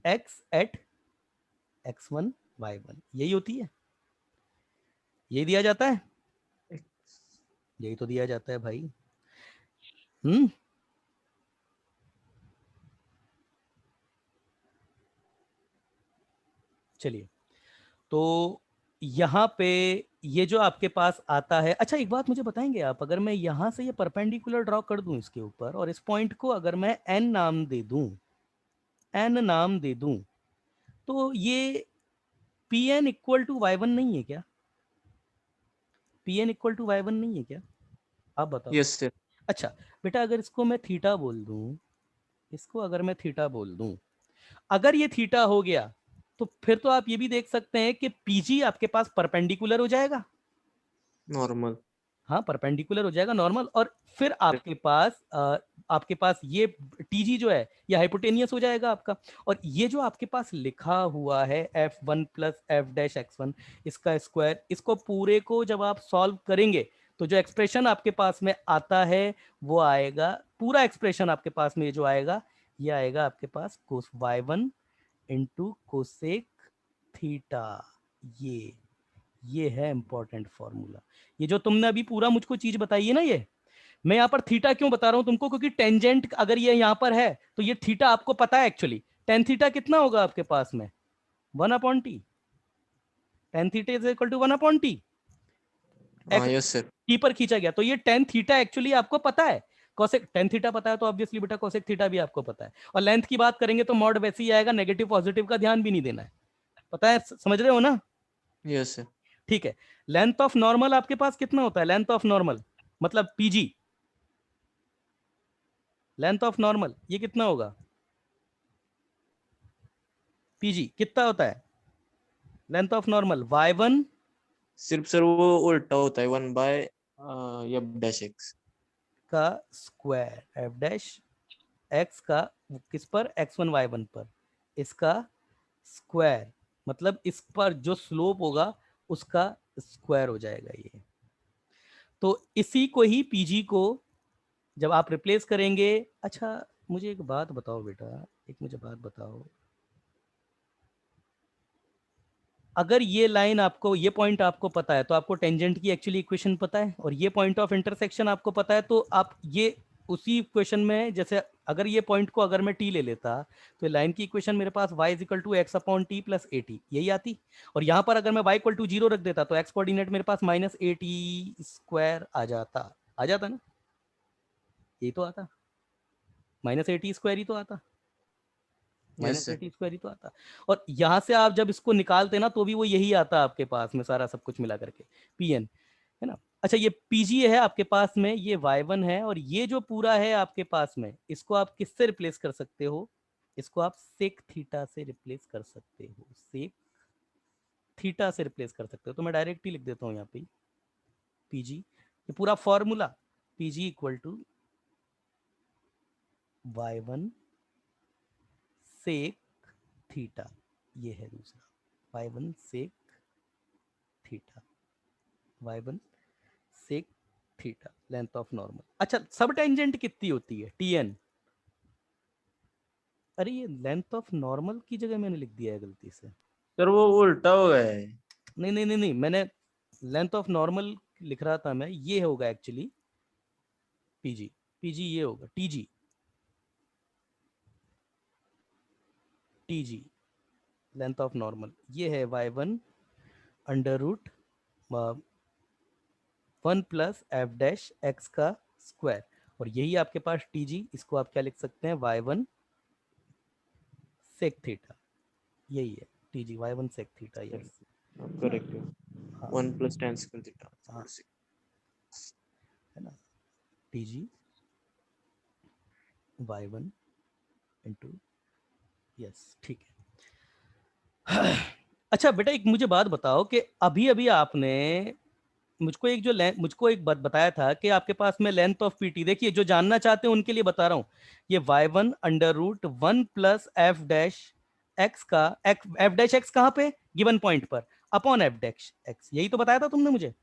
x एट x1 y1, यही होती है, यही दिया जाता है, यही तो दिया जाता है भाई। चलिए, तो यहाँ पे ये जो आपके पास आता है, अच्छा एक बात मुझे बताएंगे आप, अगर मैं यहाँ से ये परपेंडिकुलर ड्रॉ कर दूं इसके ऊपर, और इस पॉइंट को अगर मैं n नाम दे दूं, n नाम दे दूं, तो ये Pn इक्वल टू y1 नहीं है क्या? Pn इक्वल टू y1 नहीं है क्या? आप बताओ। Yes sir. अच्छा बेटा, अगर इसको मैं थीटा बोल दूं, इसको अगर मैं थीटा बोल दूं, अगर ये थीटा हो गया, तो फिर तो आप ये भी देख सकते हैं कि पीजी आपके पास परपेंडिकुलर हो जाएगा। नॉर्मल। हाँ, परपेंडिकुलर हो जाएगा, नॉर्मल, और फिर आपके पास ये टीजी जो है ये हाइपोटेनियस हो जाएगा आपका। और ये जो आपके पास लिखा हुआ है f1 plus F dash x1, इसका स्क्वायर, इसको पूरे को जब आप सॉल्व करेंगे तो जो एक्सप्रेशन आपके पास में आता है वो आएगा, पूरा एक्सप्रेशन आपके पास में जो आएगा, ये आएगा आपके पास कोस y1 इंटू कोसेक थीटा। ये है इंपॉर्टेंट फॉर्मूला। ये जो तुमने अभी पूरा मुझको चीज बताई है ना, ये मैं यहाँ पर थीटा क्यों बता रहा हूं तुमको, क्योंकि टेंजेंट अगर ये यहाँ पर है तो ये थीटा आपको पता है एक्चुअली। टेन थीटा कितना होगा आपके पास में? 1/t। Tan theta is equal to 1/t। Yes sir. T पर खींचा गया, तो ये टेन थीटा एक्चुअली आपको पता है। कोसेक टेन थीटा पता है तो ऑब्वियसली बेटा कोसेक थीटा भी आपको पता है। और लेंथ की बात करेंगे तो मॉड वैसे ही आएगा, नेगेटिव पॉजिटिव का ध्यान भी नहीं देना है, पता है, समझ रहे हो ना? Yes sir. ठीक है, लेंथ ऑफ नॉर्मल आपके पास कितना होता है? लेंथ ऑफ नॉर्मल मतलब पीजी, लेंथ ऑफ नॉर्मल ये कितना होगा? पीजी कितना होता है लेंथ ऑफ नॉर्मल y1 सिर्फ सर वो उल्टा होता है 1/f-x का स्क्वायर एफ डैश एक्स का किस पर x1 y1 पर, इसका स्क्वायर मतलब इस पर जो स्लोप होगा उसका स्क्वायर हो जाएगा ये। तो इसी को ही पीजी को जब आप रिप्लेस करेंगे, अच्छा मुझे एक बात बताओ बेटा, एक मुझे बात बताओ, अगर ये लाइन आपको, ये पॉइंट आपको पता है तो आपको टेंजेंट की एक्चुअली इक्वेशन पता है, और ये पॉइंट ऑफ इंटरसेक्शन आपको पता है, तो आप ये उसी इक्वेशन में, जैसे अगर ये पॉइंट को अगर मैं टी ले लेता तो लाइन की इक्वेशन मेरे पास y equal to x upon t plus a t यही आती, और यहाँ पर अगर मैं y इक्वल टू 0 रख देता तो x कोऑर्डिनेट मेरे पास माइनस ए टी स्क्वायर आ जाता ना, यही तो आता, माइनस ए टी स्क्वायर ही तो आता, माइनस ए टी स्क्वायर ही तो आता। और यहाँ से आप जब इसको निकालते ना तो भी वो यही आता आपके पास में सारा सब कुछ मिला करके पीएन, है ना। अच्छा ये पीजी है आपके पास में, ये y1 है, और ये जो पूरा है आपके पास में, इसको आप किससे रिप्लेस कर सकते हो, इसको आप सेक थीटा से रिप्लेस कर सकते हो, सेक थीटा से रिप्लेस कर सकते हो। तो मैं डायरेक्ट ही लिख देता हूँ यहाँ पे पीजी, ये पूरा formula PG equal to y1 sec theta, ये है दूसरा y1 sec theta, y1 sec theta length of normal. अच्छा सब टेंजेंट कितनी होती है tn, अरे ये लेंथ ऑफ नॉर्मल की जगह मैंने लिख दिया है गलती से, सर वो उल्टा हो गया है। नहीं नहीं नहीं नहीं, मैंने लेंथ ऑफ नॉर्मल लिख रहा था मैं, ये होगा एक्चुअली पीजी, पीजी ये होगा TG, TG length of normal ये है y1 under root 1 plus F dash x का स्क्वायर, और यही आपके पास टीजी, इसको आप क्या लिख सकते हैं y1 सेक थीटा, यही है टीजी y1 सेक थीटा, यही करेक्ट है, हाँ 1 + tan स्क्वायर थीटा हाँ है ना, टीजी y1 इंटू, यस ठीक है। अच्छा बेटा एक मुझे बात बताओ कि अभी अभी आपने मुझको एक जो मुझको एक बात बताया था कि आपके पास में लेंथ ऑफ पीटी, देखिए जो जानना चाहते हैं उनके लिए बता रहा हूँ, ये y1 under root 1 plus F dash x का, एफ डैश एक्स कहाँ पे, गिवन पॉइंट पर, अपॉन एफ डैश एक्स, यही तो बताया था तुमने मुझे।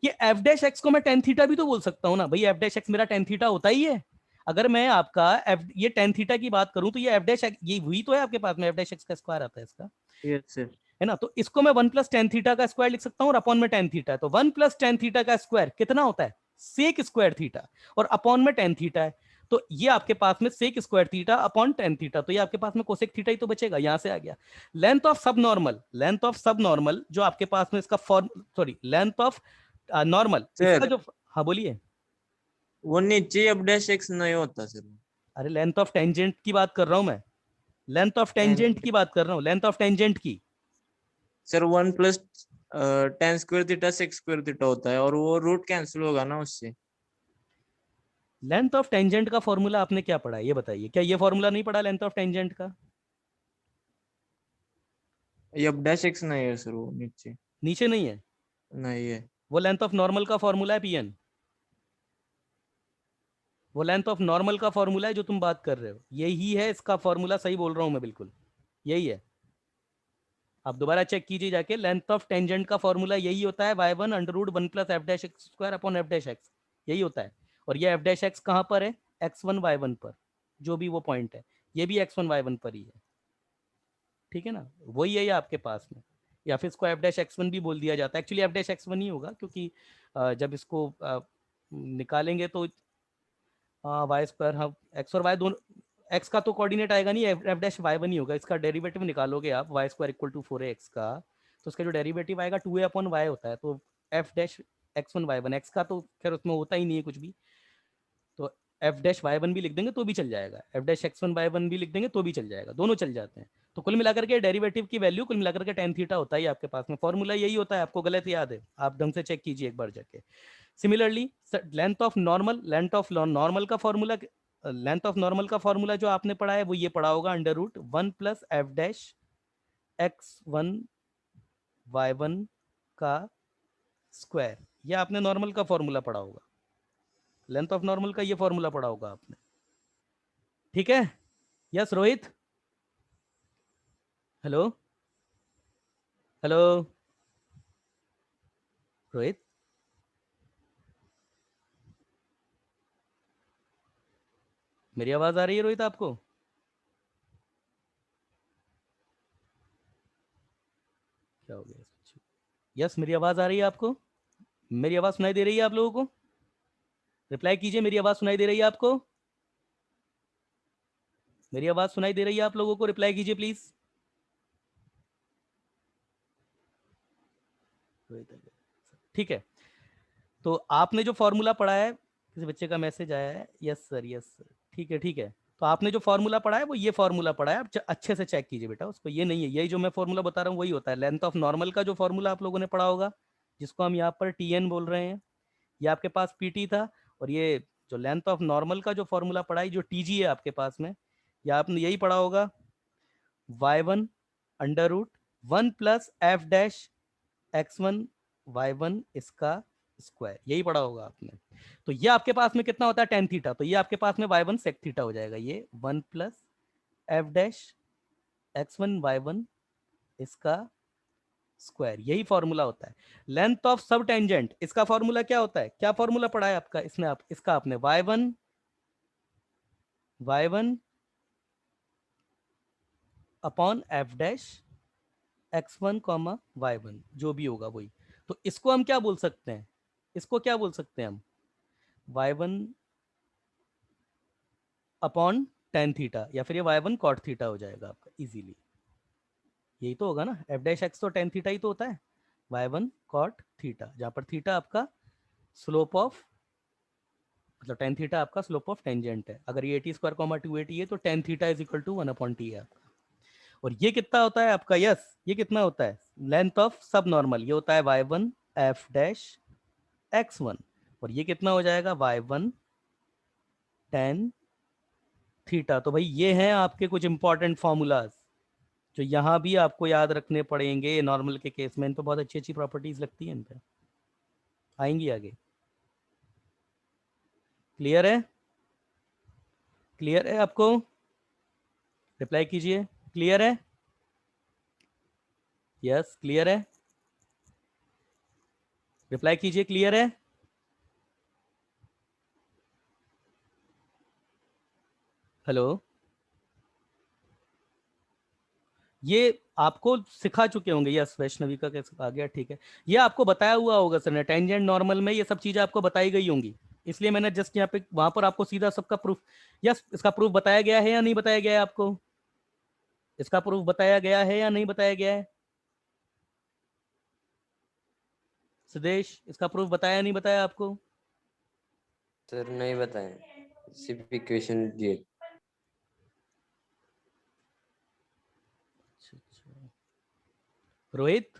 ये एफ डैश एक्स को मैं टेन थीटा भी तो बोल सकता हूँ ना भाई, एफ डैश एक्स मेरा टेन थीटा होता ही है। अगर मैं आपका एफ ये टेन थीटा की बात करूं तो ये एफ डैश ये हुई तो है आपके पास में, एफ डैश एक्स का स्क्वायर आता है इसका, यस सर, है ना। तो इसको मैं 1 प्लस टेन थीटा का स्क्वायर लिख सकता हूँ, और अपॉन में टेन थीटा है, तो 1 प्लस टेन थीटा का स्क्वायर कितना होता है, सेक स्क्वायर थीटा, और अपॉन में टेन थीटा है, तो ये आपके पास में sec square theta upon tan theta, तो ये आपके पास में कोसेक थीटा ही तो बचेगा, यहां से आ गया। लेंथ ऑफ सब नॉर्मल, लेंथ ऑफ सब नॉर्मल जो आपके पास में इसका form, sorry length of normal इसका सर जो, हाँ बोलिए। वो नीचे f-x नहीं होता सर, अरे लेंथ ऑफ टेंजेंट की बात कर रहा हूं मैं, लेंथ ऑफ टेंजेंट की बात कर रहा हूं, लेंथ ऑफ टेंजेंट की। Sir 1 + tan square theta sec square theta होता है, और वो रूट कैंसिल होगा ना उससे। लेंथ ऑफ टेंजेंट का फॉर्मूला आपने क्या पढ़ा है ये बताइए, क्या ये फॉर्मूला नहीं पढ़ा लेंथ ऑफ टेंजेंट का? f-x नहीं है सर, वो नीचे नीचे नहीं है, नहीं है। वो लेंथ ऑफ नॉर्मल का फॉर्मूला है पीएन, वो लेंथ ऑफ नॉर्मल का फॉर्मूला है जो तुम बात कर रहे हो, यही है इसका फॉर्मूला, सही बोल रहा हूं मैं बिल्कुल, यही है। आप दोबारा चेक कीजिए जाके, लेंथ ऑफ टेंजेंट का फॉर्मूला यही होता है, y1 under root 1 plus F dash x square upon f dash x, यही होता है। और ये एफ डैश एक्स कहाँ पर है, x1 y1 पर, जो भी वो पॉइंट है, ये भी x1 y1 पर ही है, ठीक है ना, वही है ये आपके पास में, या फिर इसको एफ डैश x1 भी बोल दिया जाता है, एक्चुअली एफ डैश x1 ही होगा, क्योंकि जब इसको निकालेंगे तो वाई स्क्वायर, हाँ एक्स और वाई दोनों, एक्स का तो कोऑर्डिनेट आएगा नहीं, एफ डैश वाई वन ही होगा, इसका डेरिवेटिव निकालोगे आप Y square equal to 4x का, तो उसका जो डेरिवेटिव आएगा 2a अपॉन वाई होता है, तो F dash x1 y1, x का तो खैर उसमें होता ही नहीं है कुछ भी, तो एफ डैश y1 भी लिख देंगे तो भी चल जाएगा, एफ डैश x1 y1 भी लिख देंगे तो भी चल जाएगा, दोनों चल जाते हैं। तो कुल मिलाकर के डेरिवेटिव की वैल्यू कुल मिलाकर के tan थीटा होता है आपके पास में, फॉर्मूला यही होता है, आपको गलत याद है, आप ढंग से चेक कीजिए एक बार जाके। Similarly length of normal, length of normal का फॉर्मूला, लेंथ ऑफ नॉर्मल का फॉर्मूला जो आपने पढ़ा है वो ये पढ़ा होगा, under root 1 plus F dash x1 y1 का स्क्वायर। ये आपने नॉर्मल का फॉर्मूला पढ़ा होगा, लेंथ ऑफ नॉर्मल का ये फॉर्मूला पढ़ा होगा आपने, ठीक है। Yes Rohit, hello hello Rohit, मेरी आवाज आ रही है रोहित आपको? क्या हो गया? यस मेरी आवाज आ रही है आपको? मेरी आवाज सुनाई दे रही है आप लोगों को? रिप्लाई कीजिए, मेरी आवाज सुनाई दे रही है आपको? मेरी आवाज सुनाई दे रही है आप लोगों को? रिप्लाई कीजिए प्लीज। ठीक है, तो आपने जो फॉर्मूला पढ़ा है, किसी बच्चे का मैसेज आया है, यस सर यस सर, ठीक है ठीक है। तो आपने जो फॉर्मूला पढ़ा है वो ये फॉर्मूला पढ़ा है, आप अच्छे से चेक कीजिए बेटा उसको, ये नहीं है, यही जो मैं फॉर्मूला बता रहा हूँ वही होता है। लेंथ ऑफ नॉर्मल का जो फॉर्मूला आप लोगों ने पढ़ा होगा, जिसको हम यहाँ पर TN बोल रहे हैं, ये आपके पास PT था। और ये जो लेंथ ऑफ नॉर्मल का जो फॉर्मूला पढ़ा है, जो TG है आपके पास में, या आपने यही पढ़ा होगा, y1 under root 1 plus f dash x1 y1 इसका स्क्वायर, यही पढ़ा होगा आपने। तो ये आपके पास में कितना होता है, tan थीटा, तो ये आपके पास में y1 sec थीटा हो जाएगा, ये 1 plus f dash x1 y1 इसका स्क्वायर, यही फॉर्मूला होता है। लेंथ ऑफ सब टेंजेंट, इसका फॉर्मूला क्या होता है, क्या फॉर्मूला पढ़ा है आपका इसने, आप इसका आपने y1 upon f dash x1 comma y1, जो भी होगा वही। तो इसको हम क्या बोल सकते हैं, इसको क्या बोल सकते हैं हम, y1 अपॉन tan थीटा, या फिर ये y1 cot थीटा हो जाएगा आपका इजीली। यही तो होगा ना, f डैश x तो tan थीटा ही तो होता है, y1 cot थीटा, जहां पर थीटा आपका स्लोप ऑफ, मतलब tan थीटा आपका स्लोप ऑफ टेंजेंट है। अगर ये 80 स्क्वायर कॉमा 280 है तो tan theta is equal to 1/t है आपका। और ये कितना होता है आपका, यस ये कितना होता है, लेंथ ऑफ सब नॉर्मल, ये होता है y1 f डैश x1, और ये कितना हो जाएगा y1 tan थीटा। तो भाई ये हैं आपके कुछ इंपॉर्टेंट फॉर्मूलाज जो यहाँ भी आपको याद रखने पड़ेंगे नॉर्मल के केस में। इन पे बहुत अच्छी अच्छी प्रॉपर्टीज लगती है, इन पे आएंगी आगे। क्लियर है, क्लियर है आपको? रिप्लाई कीजिए, क्लियर है? यस क्लियर है, रिप्लाई कीजिए, क्लियर है? हेलो, ये आपको सिखा चुके होंगे, यस वैष्णवी का कैसे आ गया, ठीक है। ये आपको बताया हुआ होगा सर ने, टेंजेंट नॉर्मल में ये सब चीजें आपको बताई गई होंगी, इसलिए मैंने जस्ट यहाँ पे वहां पर आपको सीधा सबका प्रूफ, यस इसका प्रूफ बताया गया है या नहीं बताया गया है आपको, इसका प्रूफ बताया गया है या नहीं बताया गया है? सुदेश, इसका प्रूफ बताया नहीं बताया आपको? सर नहीं बताएं, सिर्फ इक्वेशन दिए। रोहित,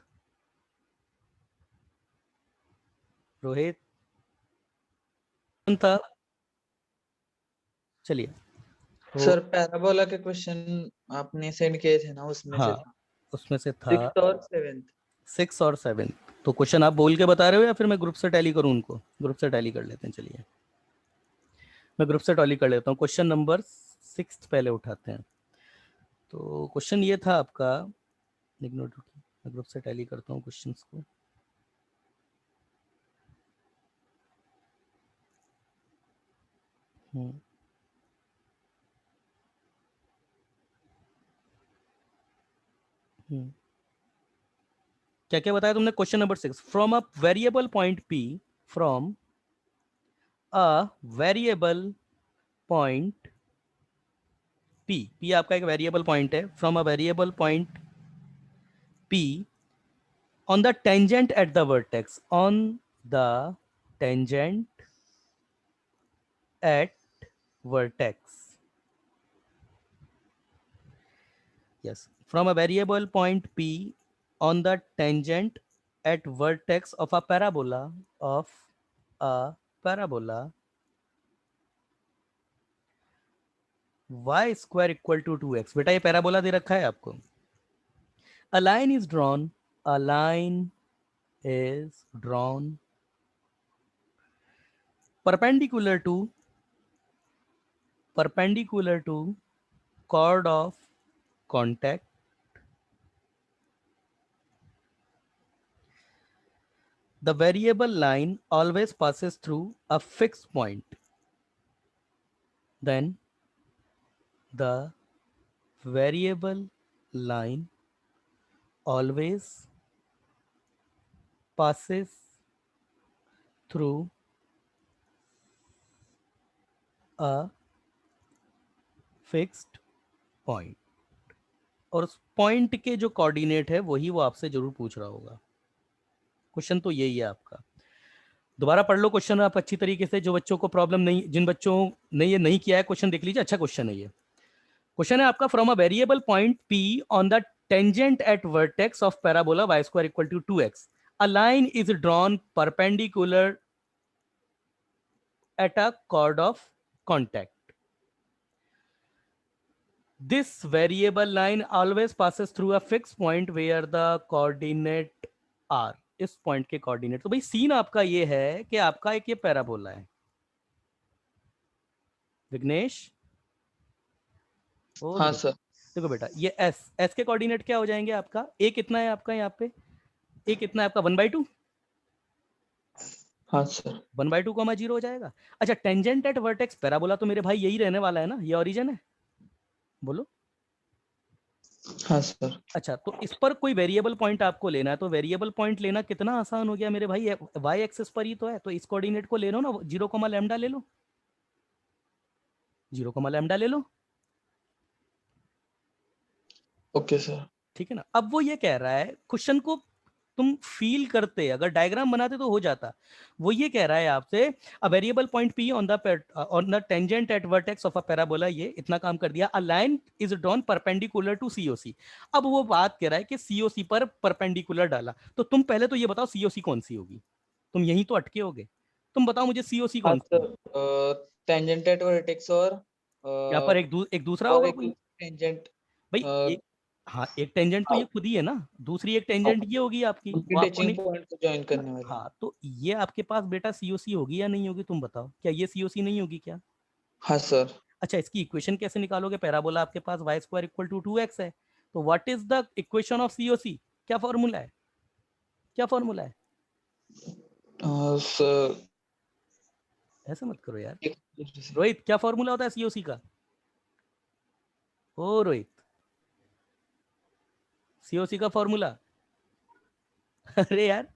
रोहित था, चलिए तो, सर पैराबोला के क्वेश्चन आपने सेंड किए थे ना, उसमें से हाँ था उसमें से था 6th और 7th। 6 और 7। तो क्वेश्चन आप बोल के बता रहे हो या फिर मैं ग्रुप से टैली करूं उनको? ग्रुप से टैली कर लेते हैं, चलिए मैं ग्रुप से टैली कर लेता हूँ। क्वेश्चन नंबर 6 पहले उठाते हैं। तो क्वेश्चन ये था आपका, इग्नोर, मैं ग्रुप से टैली करता हूँ क्वेश्चंस को। क्या क्या बताया तुमने? Question number 6, from a variable point P, from a variable point P आपका एक वेरिएबल पॉइंट है, from a variable point P on the tangent at the vertex, on the tangent at vertex, yes, from a variable point P on the tangent at vertex of a parabola, y square equal to 2x। बेटा ये parabola दे रखा है आपको, A line is drawn. A line is drawn perpendicular to chord of contact the variable line always passes through a fixed point. Then the variable line always passes through a fixed point. और उस point के जो coordinate है वही वो आपसे जरूर पूछ रहा होगा. क्वेश्चन तो यही है आपका. दोबारा पढ़ लो क्वेश्चन आप अच्छी तरीके से. जो बच्चों को प्रॉब्लम नहीं, जिन बच्चों ने ये नहीं किया है, क्वेश्चन देख लीजिए. अच्छा क्वेश्चन है ये. क्वेश्चन है आपका, from a variable point P on the tangent at vertex of parabola y square equal to 2x a line is drawn perpendicular at a chord of contact. This variable line always passes through a fixed point where the coordinate are. इस point के coordinate. तो भाई scene आपका ये है कि आपका एक ये पैराबोला है. विघ्नेश, हाँ सर. देखो बेटा, ये एस के कोऑर्डिनेट क्या हो जाएंगे आपका? ए कितना है आपका यहाँ पे? ए कितना है आपका? 1/2. हाँ सर. 1/2 कॉमा 0 हो जाएगा. अच्छा, टेंजेंट एट वर्टेक्स पैराबोला तो मेरे भाई यही रहने वाला है ना, ये ओरिजिन है. बोलो. हाँ सर. अच्छा, तो इस पर कोई वेरिएबल पॉइंट आपको लेना है. तो वेरिएबल पॉइंट लेना कितना आसान हो गया मेरे भाई. वाई एक्सिस पर ही तो है, तो इस कोऑर्डिनेट को ले लो ना. 0, लैम्डा ले लो. 0, लैम्डा ले लो. Okay sir. ठीक है ना. अब वो ये कह रहा है, क्वेश्चन को तुम फील करते, अगर डायग्राम बनाते तो हो जाता. वो ये कह रहा है आपसे, a variable point P on the tangent at vertex of a parabola. ये इतना काम कर दिया. A line is drawn perpendicular to COC. अब वो बात कह रहा है कि COC पर परपेंडिकुलर डाला. तो तुम पहले तो ये बताओ COC कौन सी होगी. तुम यहीं तो अटके होगे. तुम बताओ मुझे COC हाँ कौन सी. सर. टेंजेंट एट वर्टेक्स और यहाँ पर एक दूसरा और होगा एक कोई टेंजेंट. भाई. हाँ, एक टेंजेंट तो ये खुद ही है ना. दूसरी एक टेंजेंट ये होगी आपकी. वो आपको टचिंग नहीं. पॉइंट को ज्वाइन करने वाली. हाँ, तो ये आपके पास बेटा COC होगी या नहीं होगी. तुम बताओ, क्या ये COC नहीं होगी क्या? हाँ सर. अच्छा, इसकी इक्वेशन कैसे निकालोगे. पैराबोला आपके पास y square equal to 2x है. तो what is the equation of COC. क्या फॉर्मूला है? क्या फॉर्मूला है? सर ऐसा मत करो यार. रोहित, क्या फॉर्मूला होता है COC का? ओ रोहित, COC का फॉर्मूला. अरे यार,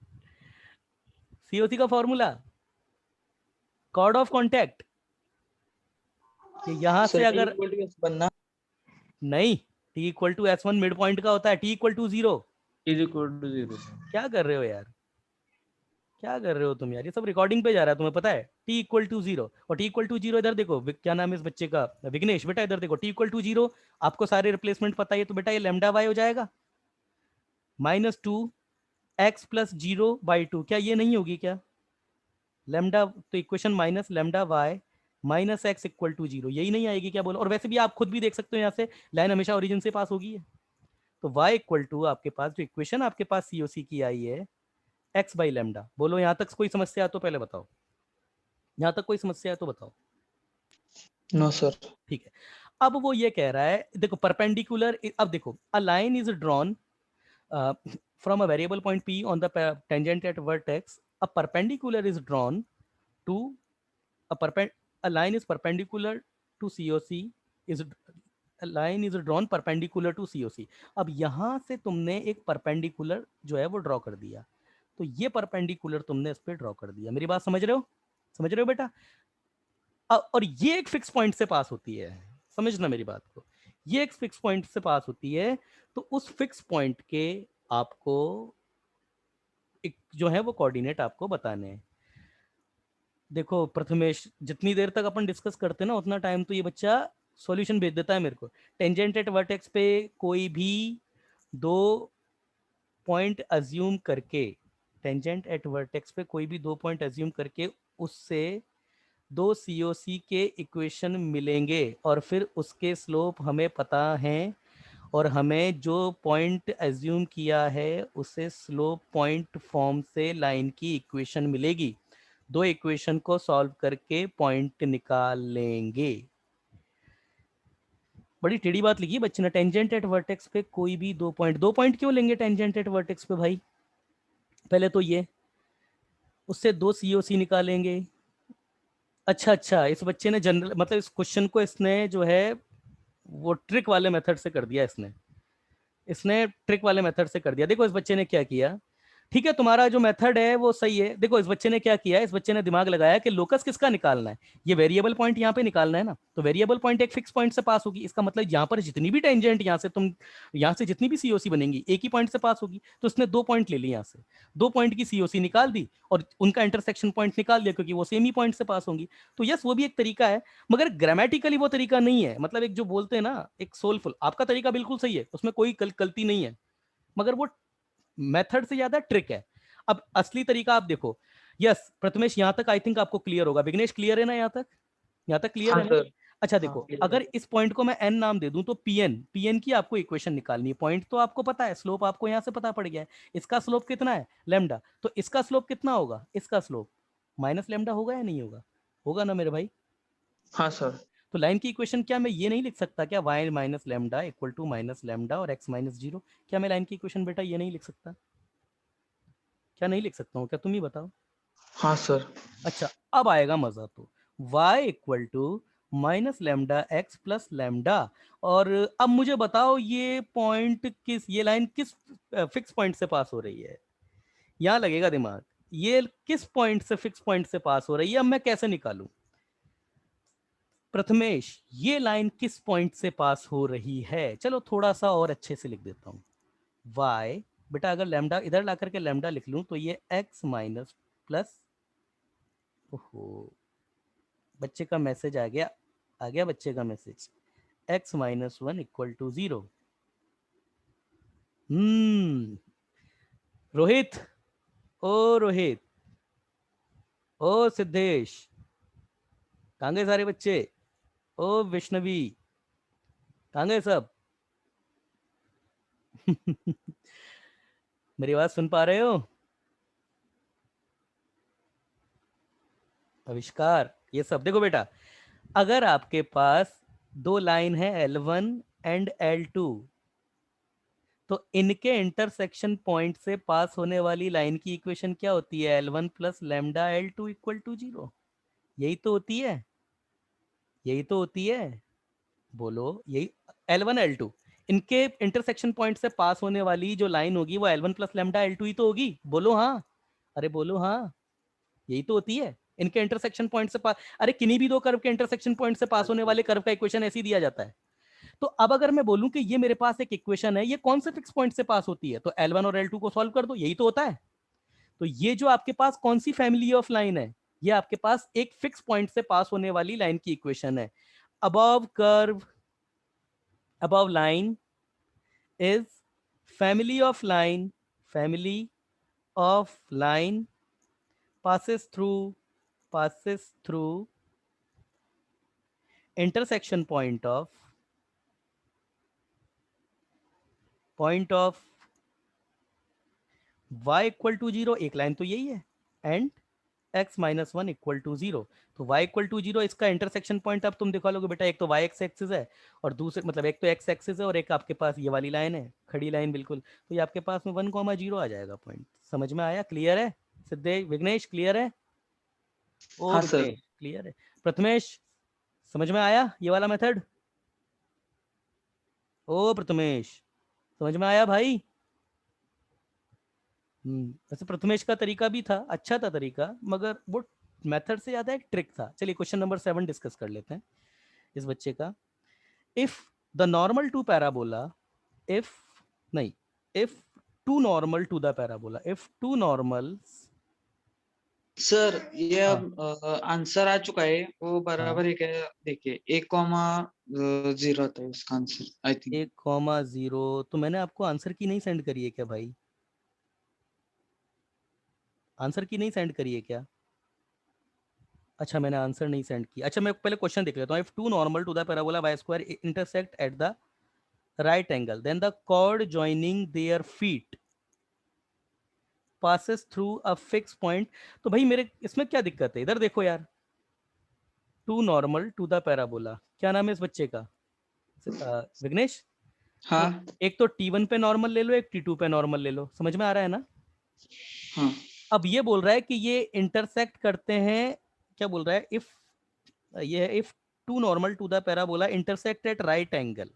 COC का फॉर्मूला कॉर्ड ऑफ कॉन्टैक्ट. कि यहां से अगर बनना नहीं, T equal to S1 mid point का होता है. T equal to 0. Is equal to 0. क्या कर रहे हो यार. क्या कर रहे हो तुम यार. ये सब रिकॉर्डिंग पे जा रहा है, तुम्हें पता है. T इक्वल टू 0 और T इक्वल टू 0 इधर देखो. क्या नाम है इस बच्चे का? विघ्नेश. बेटा इधर देखो, T इक्वल टू 0 आपको सारे रिप्लेसमेंट पता है. तो बेटा ये लैम्डा y हो जाएगा -2x + 0/2. क्या ये नहीं होगी क्या लैम्डा? तो equation minus lambda y -x equal to 0, यही नहीं आएगी क्या? बोलो. और वैसे भी आप खुद भी देख सकते हो, यहाँ से लाइन हमेशा ओरिजिन से पास होगी है. तो y इक्वल टू आपके पास जो इक्वेशन आपके पास COC की आई है x/λ. बोलो, यहाँ तक कोई समस्या है तो पहले बताओ. यहाँ तक कोई समस्या है तो बताओ. No sir. ठीक है. अब वो ये कह रहा है, देखो परपेंडिकुलर. अब देखो, a line is drawn from a variable point P on the tangent at vertex. A perpendicular is drawn to a line is perpendicular to COC is a line is drawn perpendicular to COC. अब यहां से तुमने एक perpendicular जो है वो draw कर दिया. तो ये परपेंडिकुलर तुमने इस पे ड्रॉ कर दिया. मेरी बात समझ रहे हो? समझ रहे हो बेटा? और ये एक फिक्स पॉइंट से पास होती है. समझना मेरी बात को. ये एक फिक्स पॉइंट से पास होती है. तो उस फिक्स पॉइंट के आपको एक जो है वो कोऑर्डिनेट आपको बताने हैं. देखो प्रथमेश, जितनी देर तक अपन डिस्कस करते हैं ना, उतना टाइम तो ये बच्चा सॉल्यूशन भेज देता है मेरे को. टेंजेंट एट वर्टेक्स पे कोई भी 2 पॉइंट अज्यूम करके, टेंजेंट एट वर्टेक्स पे कोई भी 2 पॉइंट अज्यूम करके उससे 2 COC के इक्वेशन मिलेंगे और फिर उसके स्लोप हमें पता हैं और हमें जो पॉइंट एज्यूम किया है उसे स्लोप पॉइंट फॉर्म से लाइन की इक्वेशन मिलेगी। दो इक्वेशन को सॉल्व करके पॉइंट निकाल लेंगे। बड़ी टेढ़ी बात लिखी है बच्चे ने, टेंजेंट एट वर्टेक्स पे कोई भी दो पॉइंट क्यों लेंगे टेंजेंट एट वर्टेक्स पे भाई? पहले तो ये, उससे दो सीओसी निकालेंगे। अच्छा, इस बच्चे ने जनरल मतलब इस क्वेश्चन को इसने जो है वो ट्रिक वाले मेथड से कर दिया। इसने ट्रिक वाले मेथड से कर दिया। देखो इस बच्चे ने क्या किया, ठीक है तुम्हारा जो मेथड है वो सही है। देखो इस बच्चे ने क्या किया, इस बच्चे ने दिमाग लगाया कि लोकस किसका निकालना है, ये वेरिएबल पॉइंट यहाँ पे निकालना है ना, तो वेरिएबल पॉइंट एक फिक्स पॉइंट से पास होगी। इसका मतलब यहाँ पर जितनी भी टेंजेंट यहाँ से जितनी भी सीओसी बनेंगी एक ही पॉइंट से पास होगी। तो उसने दो पॉइंट ले लिए, यहाँ से दो पॉइंट की सीओसी निकाल दी और उनका इंटरसेक्शन पॉइंट निकाल दिया, क्योंकि वो सेम ही पॉइंट से पास होंगी। तो यस वो भी एक तरीका है, मगर ग्रामेटिकली वो तरीका नहीं है। मतलब एक जो बोलते हैं ना एक सोलफुल, आपका तरीका बिल्कुल सही है, उसमें कोई गलती नहीं है, मगर वो मेथड से ज्यादा ट्रिक है। अब असली तरीका आप देखो। यस प्रथमेश, यहां तक आई थिंक आपको क्लियर होगा। विघ्नेश क्लियर है ना यहाँ तक क्लियर हाँ है ना? सर। अच्छा हाँ देखो, अगर इस पॉइंट को मैं n नाम दे दूं तो pn की आपको इक्वेशन निकालनी है। पॉइंट तो आपको पता है, स्लोप आपको यहां से पता पड़ गया है। इसका स्लोप कितना है लैम्डा, तो इसका स्लोप कितना होगा, इसका स्लोप माइनस लैम्डा होगा या नहीं होगा? होगा ना मेरे भाई? हाँ सर। तो लाइन की इक्वेशन क्या मैं ये नहीं लिख सकता क्या, y minus lambda equal to minus lambda और x माइनस जीरो? क्या मैं लाइन की इक्वेशन बेटा ये नहीं लिख सकता? क्या नहीं लिख सकता हूँ क्या, तुम ही बताओ। हाँ सर। अच्छा अब आएगा मजा। तो y equal to minus lambda x plus lambda. और अब मुझे बताओ ये पॉइंट किस, ये लाइन किस फिक्स पॉइंट से पास हो रही है? यहां लगेगा दिमाग, ये किस पॉइंट से फिक्स पॉइंट से पास हो रही है, अब मैं कैसे निकालूं? प्रथमेश ये लाइन किस पॉइंट से पास हो रही है? चलो थोड़ा सा और अच्छे से लिख देता हूं। y बेटा अगर लैम्डा इधर ला करके लैम्डा लिख लूं तो ये x माइनस प्लस, ओहो बच्चे का मैसेज आ गया बच्चे का message, x minus one equal to zero. Rohit, ओ रोहित, ओ सिद्धेश, कहाँ गए सारे बच्चे? ओ विष्णवी, कहाँ गए सब? मेरी आवाज सुन पा रहे हो? आविष्कार, ये सब देखो बेटा, अगर आपके पास दो लाइन है L1 एंड L2, तो इनके इंटरसेक्शन पॉइंट से पास होने वाली लाइन की इक्वेशन क्या होती है? L1 plus lambda L2 equal to zero. यही तो होती है, यही तो होती है, बोलो यही। L1 L2 इनके इंटरसेक्शन पॉइंट से पास होने वाली जो लाइन होगी वो L1 प्लस लैम्डा L2 ही तो होगी। बोलो हाँ, अरे बोलो हाँ, यही तो होती है। इनके इंटरसेक्शन पॉइंट से पास, अरे किन्हीं भी दो कर्व के इंटरसेक्शन पॉइंट से पास होने वाले कर्व का इक्वेशन ऐसे ही दिया जाता है। तो अब अगर मैं बोलूं कि ये मेरे पास एक इक्वेशन है, ये कौन से फिक्स पॉइंट से पास होती है, तो L1 और L2 को सॉल्व कर दो, यही तो होता है। तो ये जो आपके पास कौन सी फैमिली ऑफ लाइन है, ये आपके पास एक फिक्स पॉइंट से पास होने वाली लाइन की इक्वेशन है। above curve above line is family of line passes through intersection point of y equal to zero, एक लाइन तो यही है, and x minus one equal to zero. तो y इक्वल टू जीरो इसका intersection point अब तुम दिखा लोगे बेटा, एक तो y एक्सिस है और दूसरे मतलब एक तो x एक्सिस है और एक आपके पास ये वाली लाइन है, खड़ी लाइन बिल्कुल। तो ये आपके पास में 1,0 आ जाएगा पॉइंट। समझ में आया? क्लियर है? सिद्धेश विघ्नेश क्लियर है? ओ हाँ सर। विघ्नेश क्लियर है। प्रथमेश समझ में आया ये वाला मेथड? ओ प्रथमेश समझ में आया भाई? वैसे प्रथमेश का तरीका भी था, अच्छा था तरीका, मगर वो मेथड से ज्यादा एक ट्रिक था। चलिए क्वेश्चन नंबर 7 डिस्कस कर लेते हैं इस बच्चे का। If the normal to parabola, if नहीं, if to normal to the parabola, if to normal, sir ये हाँ अब आंसर आ चुका है, वो बराबर है क्या? देखिए 1,0 आता है उसका आंसर आई थिंक। 1,0, तो मैंने आपको आंसर की नहीं सेंड करी है क्या भाई? आंसर की नहीं सेंड करी है क्या? अच्छा मैंने आंसर नहीं सेंड किया। अच्छा मैं पहले क्वेश्चन देख लेता हूँ। If to normal to the parabola y square intersect at the right angle, then the chord joining their feet passes through a fixed point. तो भाई मेरे इसमें क्या दिक्कत है, इधर देखो यार, two normal to the parabola, क्या नाम है इस बच्चे का, विघ्नेश? हाँ तो एक तो T1 पे नॉर्मल ले लो, एक T2 पे नॉर्मल ले लो, समझ में आ रहा है ना? हाँ अब ये बोल रहा है कि ये इंटरसेक्ट करते हैं, क्या बोल रहा है, इफ ये है if to normal to the parabola intersect at right angle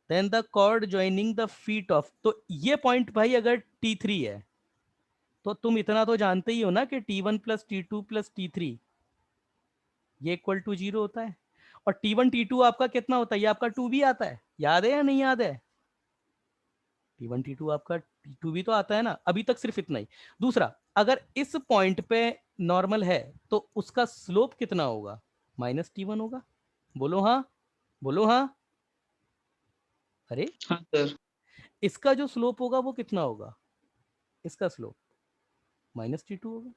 then the chord joining the feet of, तो ये पॉइंट भाई अगर T3 है तो तुम इतना तो जानते ही हो ना कि T1 plus T2 plus T3 ये इक्वल टू 0 होता है, और T1 T2 आपका कितना होता है, ये आपका 2 भी आता है, याद है या नहीं याद है? T1 T2 आपका T2 भी तो आता है ना, अभी तक सिर्फ इतना ही। दूसरा, अगर इस पॉइंट पे नॉर्मल है तो उसका स्लोप कितना होगा, -T1 होगा, बोलो हाँ, बोलो हाँ। अरे हाँ सर। इसका जो स्लोप होगा वो कितना होगा, इसका स्लोप -T2 होगा,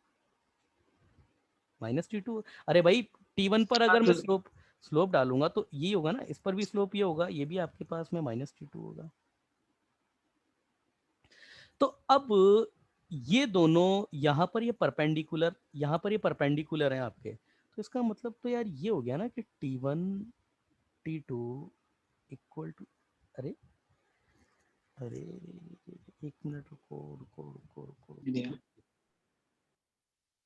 -T2। अरे भाई T1 पर अगर हाँ मैं सर। स्लोप स्लोप डालूंगा तो ये होगा ना, इस पर भी स्लोप ये होगा, ये भी आपके पास में -T2 होगा। तो अब ये दोनों यहाँ पर ये परपेंडिकुलर, यहाँ पर ये परपेंडिकुलर हैं आपके, तो इसका मतलब तो यार ये हो गया ना कि T1 T2 इक्वल टू, अरे अरे एक मिनट रुको रुको रुको रुको दिया।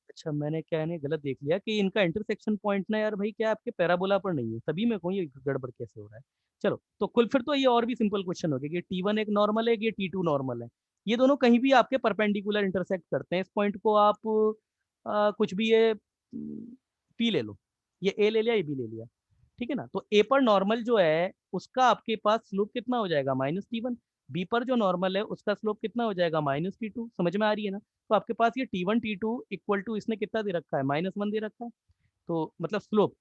अच्छा मैंने क्या है गलत देख लिया कि इनका इंटरसेक्शन पॉइंट ना यार भाई क्या आपके पैराबोला पर नहीं है, तभी मैं कहूँ ये गड़बड़ कैसे हो रहा है। चलो तो कुल फिर तो ये और भी सिंपल क्वेश्चन हो गया कि T1 एक नॉर्मल है, ये T2 नॉर्मल है, ये दोनों कहीं भी आपके परपेंडिकुलर इंटरसेक्ट करते हैं, इस पॉइंट को आप कुछ भी ये P ले लो, ये A ले लिया, ये B ले लिया, ठीक है ना? तो A पर नॉर्मल जो है उसका आपके पास स्लोप कितना हो जाएगा, -T1, B पर जो नॉर्मल है उसका स्लोप कितना हो जाएगा, -T2, समझ में आ रही है ना? तो आपके पास ये T1 T2 इक्वल टू इसने कितना दे रखा है, -1 दे रखा है, तो मतलब स्लोप,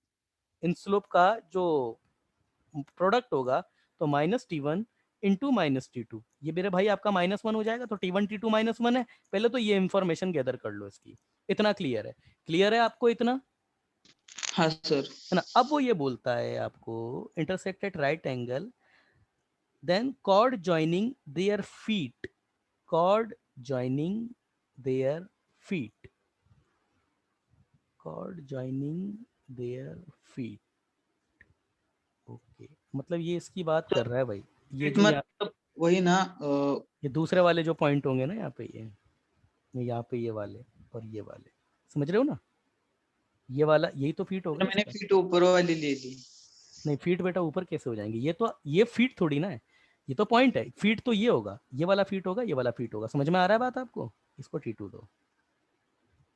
इन स्लोप का जो प्रोडक्ट होगा तो -T1 इंटू -T2, ये मेरे भाई आपका -1 हो जाएगा, तो T1 T2 -1 है। पहले तो ये इंफॉर्मेशन गैदर कर लो इसकी, इतना क्लियर है आपको इतना, हाँ सर। है ना? अब वो ये बोलता है आपको intersected right angle then chord joining their feet, chord joining their feet, chord joining their feet, okay, मतलब ये इसकी बात कर रहा है भाई, ये जो यहाँ मतलब वही ना, ये दूसरे वाले जो पॉइंट होंगे ना यहाँ पे, ये यहाँ पे ये वाले और ये वाले, समझ रहे हो ना? ये वाला यही तो फीट होगा मैंने इसका। फीट ऊपर वाली ले ली। नहीं फीट बेटा ऊपर कैसे हो जाएंगे, ये तो ये फीट थोड़ी ना है, ये तो पॉइंट है, फीट तो ये होगा, ये वाला फीट होगा, ये वाला फीट होगा, समझ में आ रहा है बात आपको? इसको T2 दो,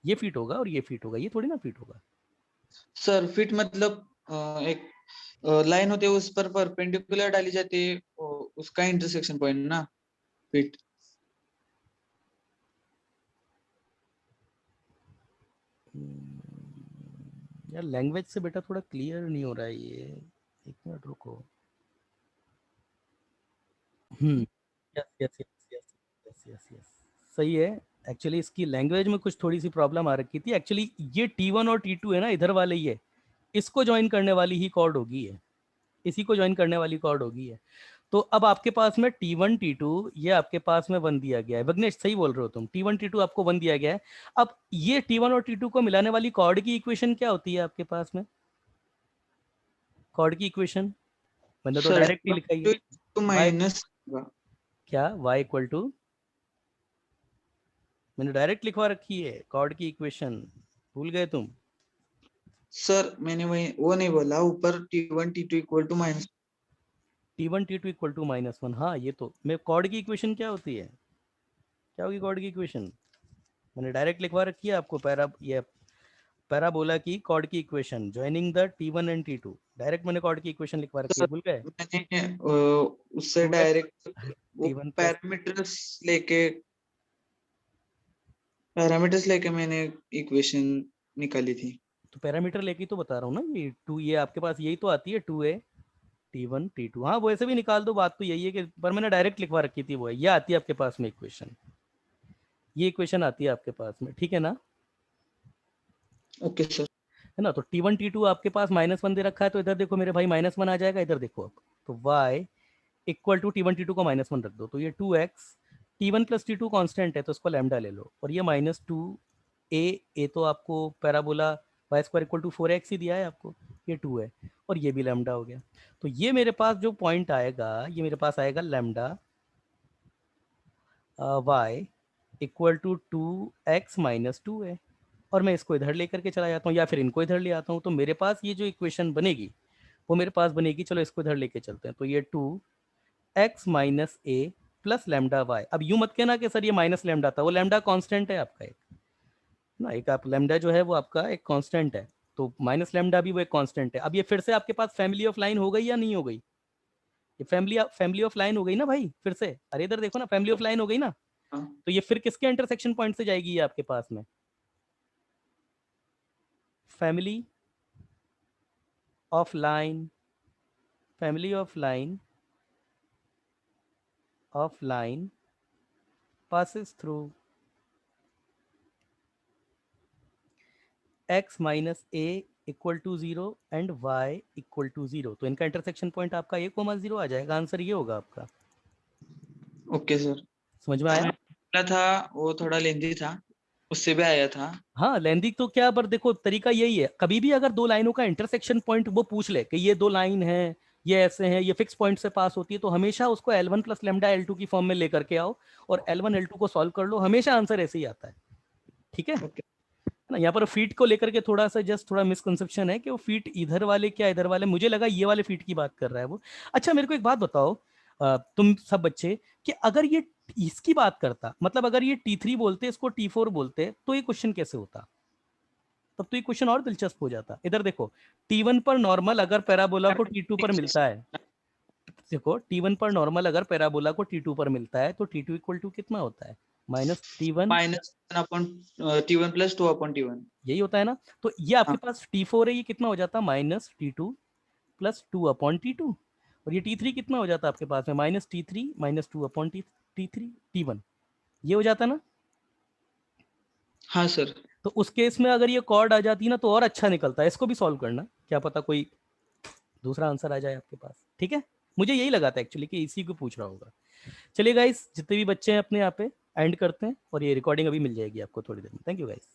ये फीट होगा और ये फीट होगा, ये थोड़ी ना फीट होगा। सर फीट मतलब एक लाइन होती है उस पर परपेंडिकुलर डाली जाती है, उसका इंटरसेक्शन पॉइंट ना फीट। यार लैंग्वेज से बेटा थोड़ा क्लियर नहीं हो रहा है ये, एक मिनट रुको। Yes yes yes yes yes yes yes, सही है। एक्चुअली इसकी लैंग्वेज में कुछ थोड़ी सी प्रॉब्लम आ रखी थी, एक्चुअली ये T1 और T2 है ना इधर वाले, ये इसको ज्वाइन करने वाली ही कॉर्ड होगी है, इसी को ज्वाइन करने वाली कॉर्ड होगी है। तो अब आपके पास में T1 T2 ये आपके पास में 1 दिया गया है, विघ्नेश सही बोल रहे हो तुम, T1 T2 आपको 1 दिया गया है। अब ये T1 और T2 को मिलाने वाली कॉर्ड की इक्वेशन क्या होती है आपके पास में, कॉर्ड की इक्वेशन मैंने तो सर डायरेक्ट ही लिखा ही है, तो माइनस क्या y इक्वल टू, मैंने डायरेक्ट लिखवा रखी है कॉर्ड की इक्वेशन, भूल गए तुम? सर मैंने वो नहीं बोला, ऊपर T1 T2 equal to minus T1 T2 equal to -1, हाँ ये तो मैं कॉर्ड की इक्वेशन क्या होती है, क्या होगी कॉर्ड की इक्वेशन, मैंने डायरेक्ट लिखवा रखी है आपको, ये पैराबोला की कॉर्ड की equation joining the T1 and T2, direct मैंने कॉर्ड की इक्वेशन लिखवा रखी है, भूल गए? मैंने उससे डायरेक्ट वो T1 प्लस पैरामीटर्स लेके मैंने इक्वेशन निकाली थी। तो पैरामीटर लेके तो बता रहा हूँ ना, ये 2 ये आपके पास यही तो आती है 2a T1 T2, हाँ वो ऐसे भी निकाल दो, बात तो यही है कि पर मैंने डायरेक्ट लिखवा रखी थी, वो है ये आती है आपके पास में इक्वेशन, ये इक्वेशन आती है आपके पास में, ठीक है ना? Okay sir. है ना? तो T1 T2 आपके पास -1 दे रखा है, तो इधर देखो मेरे भाई -1 आ जाएगा, इधर देखो अब, तो y equal to T1 T2 को -1 रख दो, तो ये 2x T1 plus T2 constant है तो इसको लैम्डा ले लो, और ये -2a तो आपको parabola y² equal to 4x ही दिया है आपको, ये 2 है, और ये भी लैम्डा हो गया। तो ये मेरे पास जो पॉइंट आएगा, ये मेरे पास आएगा lambda y equal to 2x minus 2a, और मैं इसको इधर लेकर के चला जाता हूँ या फिर इनको इधर ले आता हूँ, तो मेरे पास ये जो इक्वेशन बनेगी वो मेरे पास बनेगी, चलो इसको इधर लेके चलते हैं, तो ये 2x minus a plus lambda y। अब यूं मत कहना कि सर ये माइनस लैम्डा था, वो लैम्डा कांस्टेंट है आपका एक ना, एक आप लैम्डा जो है वो आपका एक कांस्टेंट है, तो माइनस लैम्डा भी वो एक कांस्टेंट है। अब ये फिर से आपके पास फैमिली ऑफ लाइन हो गई या नहीं हो गई? ये फैमिली ऑफ लाइन हो गई ना भाई, फिर से, अरे इधर देखो ना, फैमिली ऑफ लाइन हो गई ना, हाँ। तो ये फिर किसके इंटरसेक्शन पॉइंट से जाएगी ये आपके पास में? Family of line, family of line passes through x minus a equal to 0 and y equal to 0, तो इनका इंटरसेक्शन पॉइंट आपका a,0 आ जाएगा, आंसर ये होगा आपका। Okay sir. समझ में आया? पहला था वो थोड़ा लेंदी था, उससे भी आया था। हाँ लेंदी तो क्या, पर देखो तरीका यही है, कभी भी अगर दो लाइनों का इंटरसेक्शन पॉइंट वो पूछ ले कि ये दो लाइन है, ये ऐसे हैं, ये फिक्स पॉइंट से पास होती है, तो हमेशा उसको L1 प्लस लैम्डा L2 की फॉर्म में लेकर के आओ और L1 L2 को सॉल्व कर लो, हमेशा आंसर ऐसे ही आता है। ठीक है ओके। ना? यहाँ पर फीट को लेकर के थोड़ा सा जस्ट थोड़ा मिसकंसेप्शन है कि वो फीट इधर वाले क्या इधर वाले, मुझे लगा ये वाले फीट की बात कर रहा है वो। अच्छा मेरे को एक बात बताओ, तुम सब बच्चे, कि अगर ये इसकी बात करता, मतलब अगर ये T3 बोलते इसको T4 बोलते, तो ये क्वेश्चन कैसे होता? तब तो ये क्वेश्चन और दिलचस्प हो जाता। इधर देखो, T1 पर नॉर्मल अगर पैराबोला को T2 पर मिलता है, देखो T1 पर नॉर्मल अगर पैराबोला को T2 पर मिलता है तो T2 इक्वल टू कितना होता है? -T1, -T1 प्लस 2/T1, यही होता है ना। तो ये आपके हाँ। पास T4 है, ये कितना हो जाता है? -T2 प्लस 2/T2, और ये T3 कितना हो जाता है आपके पास में? -T3 माइनस 2/T3 T1, ये हो जाता ना। हाँ सर। तो उस केस में अगर ये कॉर्ड आ जाती ना तो और अच्छा निकलता है, इसको भी सॉल्व करना, क्या पता कोई दूसरा आंसर आ जाए आपके पास। ठीक है, मुझे यही लगा था एक्चुअली कि इसी को पूछ रहा होगा। चलिए गाइस, जितने भी बच्चे हैं अपने यहाँ पे एंड करते हैं, और ये रिकॉर्डिंग अभी मिल जाएगी आपको थोड़ी देर में। Thank you guys.